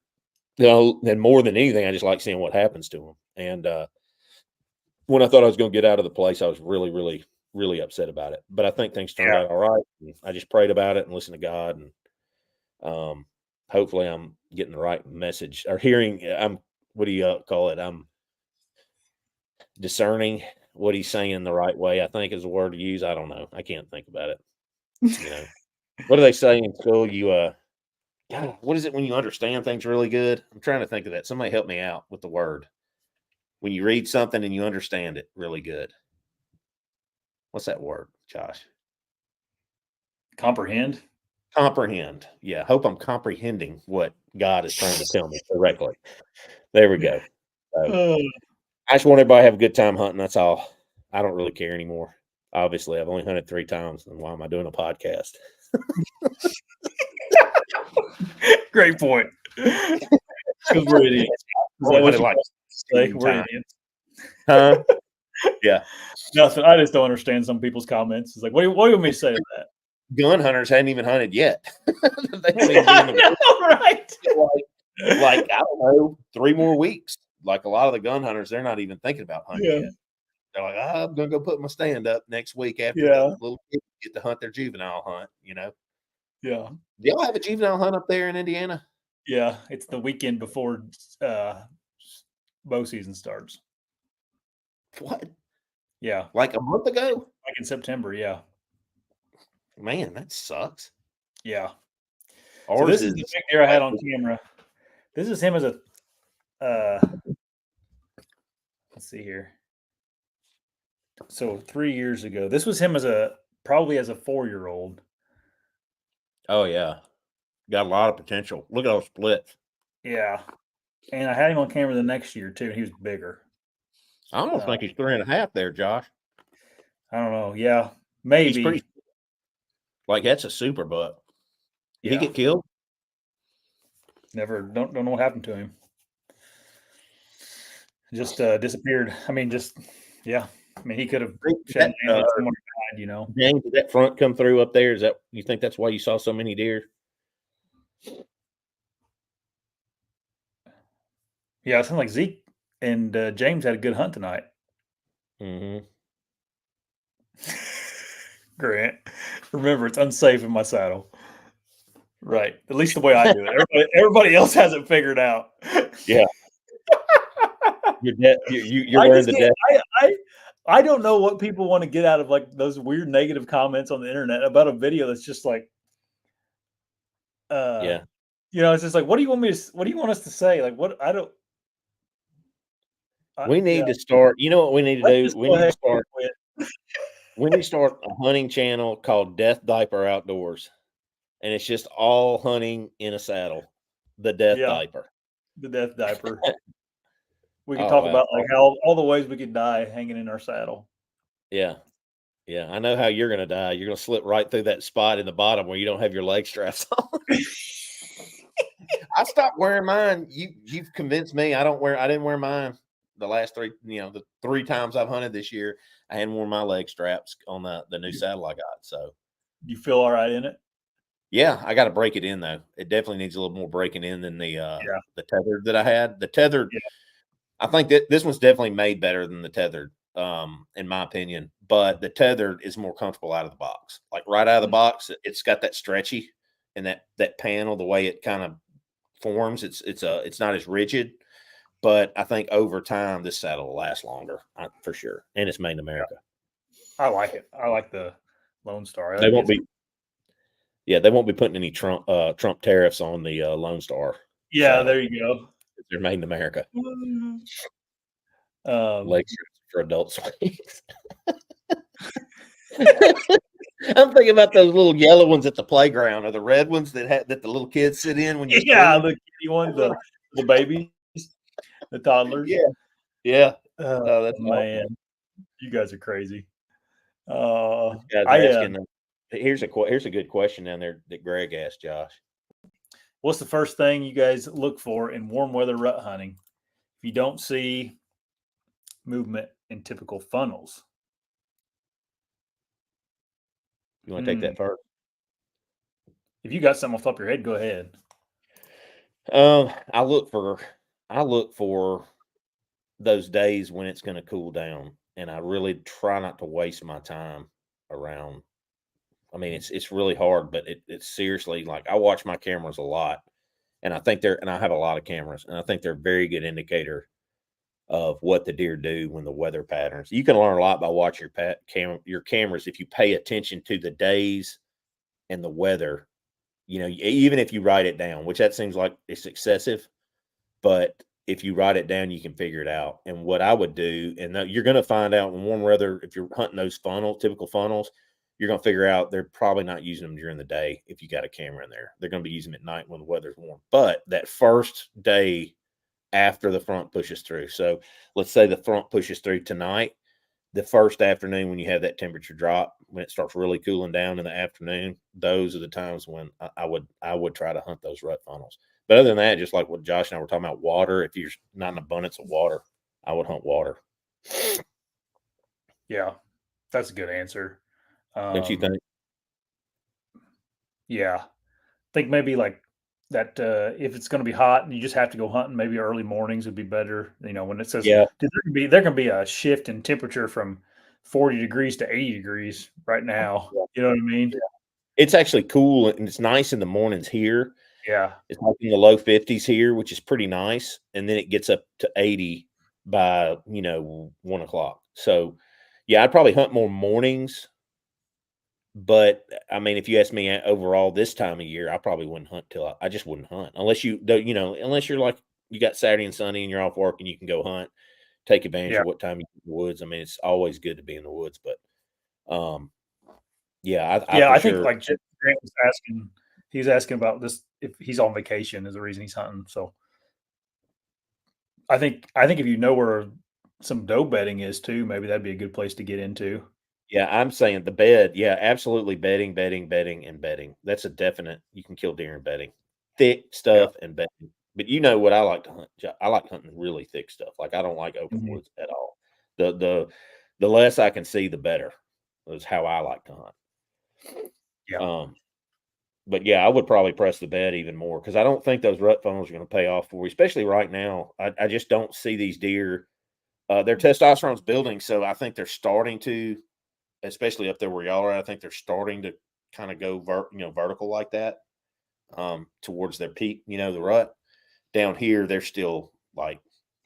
And more than anything, I just like seeing what happens to them. And when I thought I was going to get out of the place, I was really, really, really upset about it. But I think things turned out all right. And I just prayed about it and listened to God. And hopefully I'm getting the right message or hearing. What do you call it? I'm discerning what he's saying the right way, I think is the word to use. I don't know. I can't think about it. What do they say in school? God, what is it when you understand things really good? I'm trying to think of that. Somebody help me out with the word. When you read something and you understand it really good. What's that word, Josh? Comprehend. Comprehend. Yeah. Hope I'm comprehending what God is trying to tell me correctly. There we go. So, I just want everybody to have a good time hunting. That's all. I don't really care anymore. Obviously, I've only hunted 3 times. And why am I doing a podcast? Great point. Because we're idiots. We're idiots. Huh? Yeah. Nothing. I just don't understand some people's comments. It's like, what do you want me to say to that? Gun hunters hadn't even hunted yet. They haven't even been in the right? Like, I don't know, 3 more weeks. Like a lot of the gun hunters, they're not even thinking about hunting yet. They're like, I'm going to go put my stand up next week after the little kids get to hunt their juvenile hunt, Yeah. Do y'all have a juvenile hunt up there in Indiana? Yeah. It's the weekend before bow season starts. What? Yeah. Like a month ago? Like in September, yeah. Man, that sucks. Yeah. So this is the big deer I had on camera. This is him as a let's see here. So 3 years ago. This was him probably as a 4-year-old. Oh yeah. Got a lot of potential. Look at those splits. Yeah. And I had him on camera the next year too, and he was bigger. I almost think he's 3.5 there, Josh. I don't know. Yeah. Maybe. He's pretty, like that's a super buck. Did he get killed? Never. Don't know what happened to him. Just disappeared. I mean, he could have shed someone died, James, did that front come through up there? You think that's why you saw so many deer? Yeah, it sounds like Zeke and James had a good hunt tonight. Mm-hmm. Grant, remember it's unsafe in my saddle. Right. At least the way I do it. Everybody else has it figured out. Yeah. You're wearing the death. I don't know what people want to get out of like those weird negative comments on the internet about a video that's just like it's just like, what do you want us to say? Like what I don't we need to start. You know what we need to do? We need to start a hunting channel called Death Diaper Outdoors. And it's just all hunting in a saddle. The Death Diaper. The Death Diaper. We can talk about like how all the ways we could die hanging in our saddle. Yeah. Yeah. I know how you're going to die. You're going to slip right through that spot in the bottom where you don't have your leg straps on. I stopped wearing mine. You've convinced me. I didn't wear mine the last 3, the 3 times I've hunted this year. I hadn't worn my leg straps on the new saddle I got. So you feel all right in it? Yeah, I got to break it in though. It definitely needs a little more breaking in than the tethered that I had. The tethered, I think that this one's definitely made better than the tethered, in my opinion. But the tethered is more comfortable out of the box. Like right out of the box, it's got that stretchy and that panel, the way it kind of forms. It's not as rigid. But I think over time this saddle will last longer for sure, and it's made in America. I like it. I like the Lone Star. They won't be. Yeah, they won't be putting any Trump tariffs on the Lone Star. Yeah, there you go. They're made in America. Leg strips for adult swings. I'm thinking about those little yellow ones at the playground, or the red ones that the little kids sit in when you. The kitty ones, the the babies, the toddlers. Yeah. Oh, That's man, awesome. you guys are crazy. This guy's I asking. Here's a good question down there that Greg asked Josh. What's the first thing you guys look for in warm weather rut hunting? If you don't see movement in typical funnels, You want to take that first? If you got something off the top of your head, go ahead. I look for those days when it's going to cool down, and I really try not to waste my time around. I mean, it's really hard, but it's seriously, like, I watch my cameras a lot, and I think and I have a lot of cameras, and I think they're a very good indicator of what the deer do when the weather patterns. You can learn a lot by watching your cameras if you pay attention to the days and the weather. You know, even if you write it down, which that seems like it's excessive, but if you write it down, you can figure it out. And what I would do, and you're going to find out in warm weather, if you're hunting those typical funnels, you're going to figure out they're probably not using them during the day. If you got a camera in there, they're going to be using them at night when the weather's warm. But that first day after the front pushes through, so let's say the front pushes through tonight, the first afternoon when you have that temperature drop, when it starts really cooling down in the afternoon, those are the times when I would try to hunt those rut funnels. But other than that, just like what Josh and I were talking about, water, if you're not an abundance of water, I would hunt water. Yeah, that's a good answer. Don't you think? Yeah. I think maybe like that if it's going to be hot and you just have to go hunting, maybe early mornings would be better. You know, when it says Yeah. there can be a shift in temperature from 40 degrees to 80 degrees right now. You know what I mean? Yeah. It's actually cool and it's nice in the mornings here. Yeah. It's like in the low 50s here, which is pretty nice. And then it gets up to 80 by, 1 o'clock. So, yeah, I'd probably hunt more mornings. But I mean, if you ask me overall this time of year, I probably wouldn't hunt till I just wouldn't hunt unless unless you're like you got Saturday and Sunday and you're off work and you can go hunt, take advantage Yeah. of what time you're in the woods. I mean, it's always good to be in the woods, but yeah, I for I think sure. like Grant was asking, he was asking about this if he's on vacation is the reason he's hunting. So I think if you know where some doe bedding is too, maybe that'd be a good place to get into. Yeah, I'm saying the bed. Yeah, absolutely. Bedding, and bedding. That's a definite. You can kill deer in bedding, thick Yeah. stuff and bedding. But you know what I like to hunt? I like hunting really thick stuff. Like I don't like open Mhm. woods at all. The less I can see, the better. Is how I like to hunt. Yeah. But yeah, I would probably press the bed even more because I don't think those rut funnels are going to pay off for you, especially right now. I just don't see these deer. Their testosterone's building, so I think they're starting to, especially up there where y'all are. I think they're starting to kind of go vertical like that towards their peak. The rut. Down here, they're still like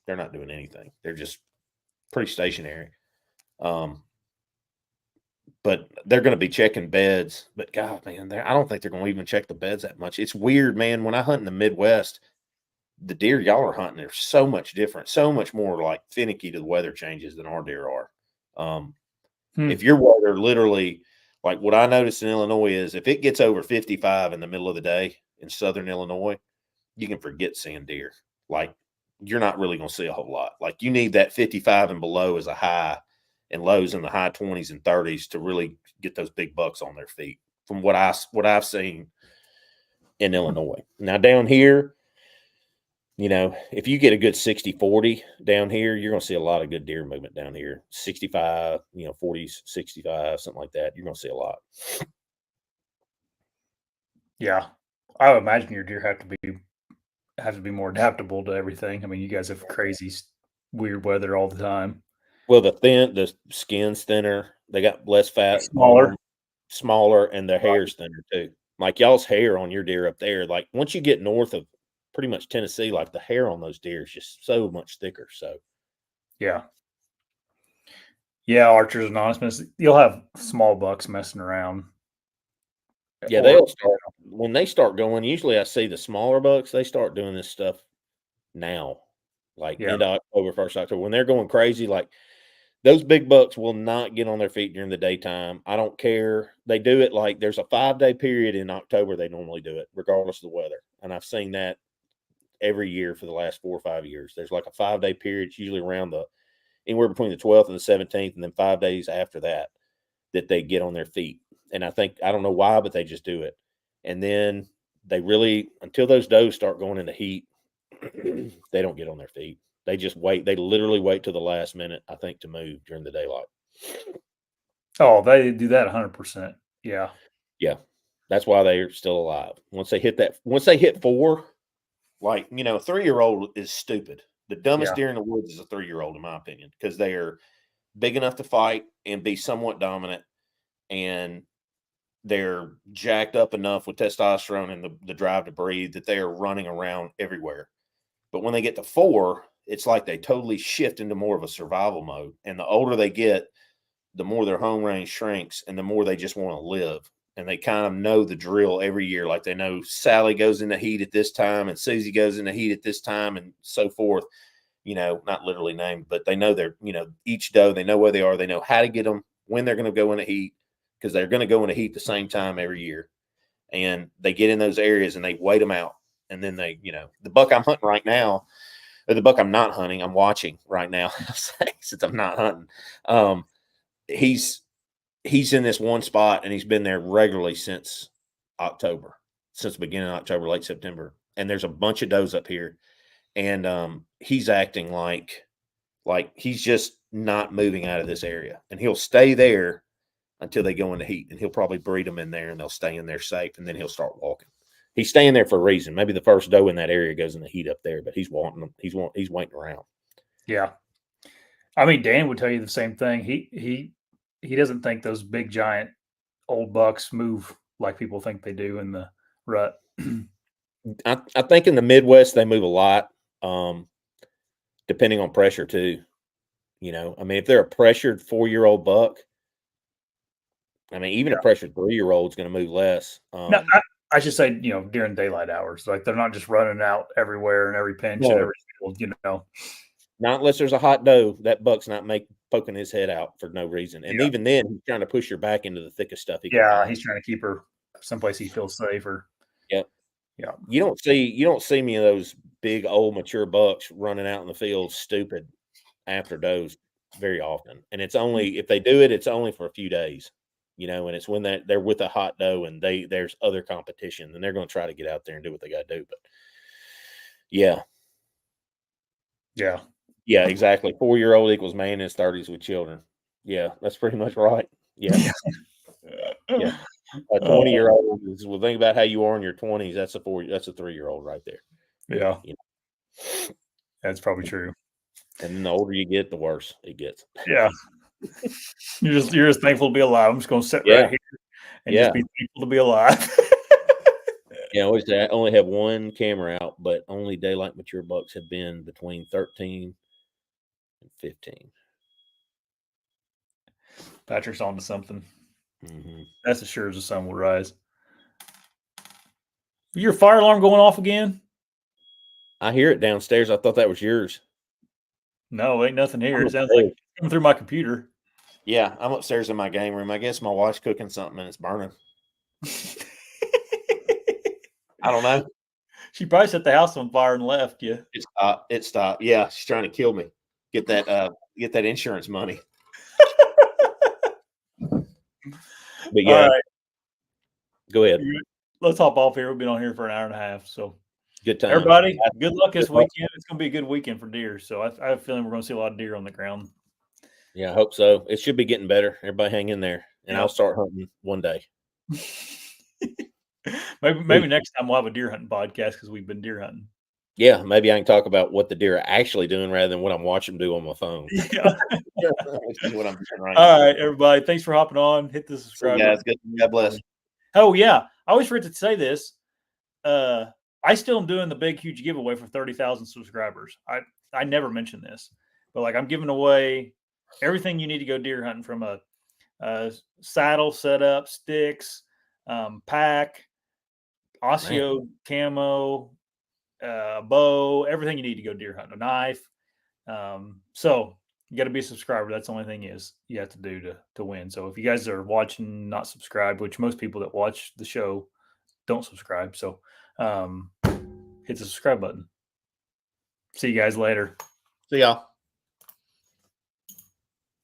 they're not doing anything. They're just pretty stationary. But they're going to be checking beds. But God, man, I don't think they're going to even check the beds that much. It's weird, man. When I hunt in the Midwest, the deer y'all are hunting are so much different, so much more like finicky to the weather changes than our deer are. If your weather literally, like what I noticed in Illinois is if it gets over 55 in the middle of the day in southern Illinois, you can forget seeing deer. Like you're not really going to see a whole lot. Like you need that 55 and below as a high and lows in the high 20s and 30s to really get those big bucks on their feet from what I've seen in Illinois. Now down here, if you get a good 60-40 down here, you're going to see a lot of good deer movement down here. 65, 40s, 65, something like that. You're going to see a lot. Yeah. I would imagine your deer have to be more adaptable to everything. I mean, you guys have crazy weird weather all the time. Well, the skin's thinner. They got less fat Smaller. on them, smaller, and their hair's thinner too. Like y'all's hair on your deer up there, like once you get north of pretty much Tennessee, like the hair on those deer is just so much thicker. So Yeah. Yeah, Archers Anonymous. You'll have small bucks messing around. yeah, they'll start when they start going. Usually, I see the smaller bucks. They start doing this stuff now, like end of October, 1st October, when they're going crazy. Like those big bucks will not get on their feet during the daytime. I don't care. They do it like there's a 5-day period in October. They normally do it regardless of the weather, and I've seen that every year for the last 4 or 5 years. There's like a 5-day period. It's usually around anywhere between the 12th and the 17th, and then 5 days after that they get on their feet. And I don't know why, but they just do it. And then they really, until those does start going into heat, they don't get on their feet. They just wait. They literally wait till the last minute, I think, to move during the daylight. Oh, they do that 100%. Yeah. Yeah. That's why they're still alive. Once they hit 4, like, a 3-year-old is stupid. The dumbest deer in the woods is a 3-year-old, in my opinion, because they are big enough to fight and be somewhat dominant, and they're jacked up enough with testosterone and the drive to breathe that they are running around everywhere. But when they get to 4, it's like they totally shift into more of a survival mode. And the older they get, the more their home range shrinks and the more they just want to live. And they kind of know the drill every year. Like they know Sally goes into heat at this time and Susie goes into heat at this time and so forth. Not literally named, but they know each doe, they know where they are. They know how to get them, when they're going to go into heat, because they're going to go into heat the same time every year. And they get in those areas and they wait them out. And then they, the buck I'm hunting right now, or the buck I'm not hunting, I'm watching right now, since I'm not hunting. He's in this one spot and he's been there regularly since October, since the beginning of October, late September. And there's a bunch of does up here. And he's acting like he's just not moving out of this area. And he'll stay there until they go into heat. And he'll probably breed them in there and they'll stay in there safe. And then he'll start walking. He's staying there for a reason. Maybe the first doe in that area goes in the heat up there, but he's wanting them. He's waiting around. Yeah. I mean, Dan would tell you the same thing. He doesn't think those big, giant old bucks move like people think they do in the rut. I think in the Midwest, they move a lot, depending on pressure too. If they're a pressured 4-year-old buck, even a pressured 3-year-old is going to move less. No, I should say, during daylight hours, like they're not just running out everywhere and every pinch and every field, Not unless there's a hot doe. That buck's not poking his head out for no reason. And even then, he's trying to push her back into the thickest stuff he can find. He's trying to keep her someplace he feels safer. Yep. Yeah. You don't see me of those big old mature bucks running out in the field stupid after does very often. And it's only, if they do it, it's only for a few days. And it's when they're with a hot doe and there's other competition, and they're going to try to get out there and do what they got to do. But yeah, exactly. 4-year-old equals man in his 30s with children. Yeah, that's pretty much right. Yeah, yeah. A 20-year-old is, well, think about how you are in your 20s. That's a 3-year-old right there. Yeah, that's probably true. And then the older you get, the worse it gets. Yeah. You're just thankful to be alive. I'm just going to sit right here and just be thankful to be alive. I only have one camera out, but only daylight mature bucks have been between 13 and 15. Patrick's on to something. Mm-hmm. That's as sure as the sun will rise. Your fire alarm going off again? I hear it downstairs. I thought that was yours. No, ain't nothing here. It sounds like it's coming through my computer. Yeah, I'm upstairs in my game room. I guess my wife's cooking something and it's burning. I don't know. She probably set the house on fire and left you. It stopped. Yeah, she's trying to kill me. Get that insurance money. But yeah, right. Go ahead. Let's hop off here. We've been on here for an hour and a half. So good time, everybody. Good luck this weekend. It's going to be a good weekend for deer. So I have a feeling we're going to see a lot of deer on the ground. Yeah, I hope so. It should be getting better. Everybody hang in there, and I'll start hunting one day. maybe next time we'll have a deer hunting podcast because we've been deer hunting. Yeah, maybe I can talk about what the deer are actually doing rather than what I'm watching them do on my phone. Yeah. What I'm doing right All now. right, everybody. Thanks for hopping on. Hit the subscribe button. Guys, God bless. Oh, yeah. I always forget to say this. I still am doing the big, huge giveaway for 30,000 subscribers. I never mention this, but I'm giving away everything you need to go deer hunting, from a saddle setup, sticks, pack, ASIO camo, bow, everything you need to go deer hunting, a knife. So you got to be a subscriber. That's the only thing you have to do to win. So if you guys are watching, not subscribed, which most people that watch the show don't subscribe. So hit the subscribe button. See you guys later. See y'all.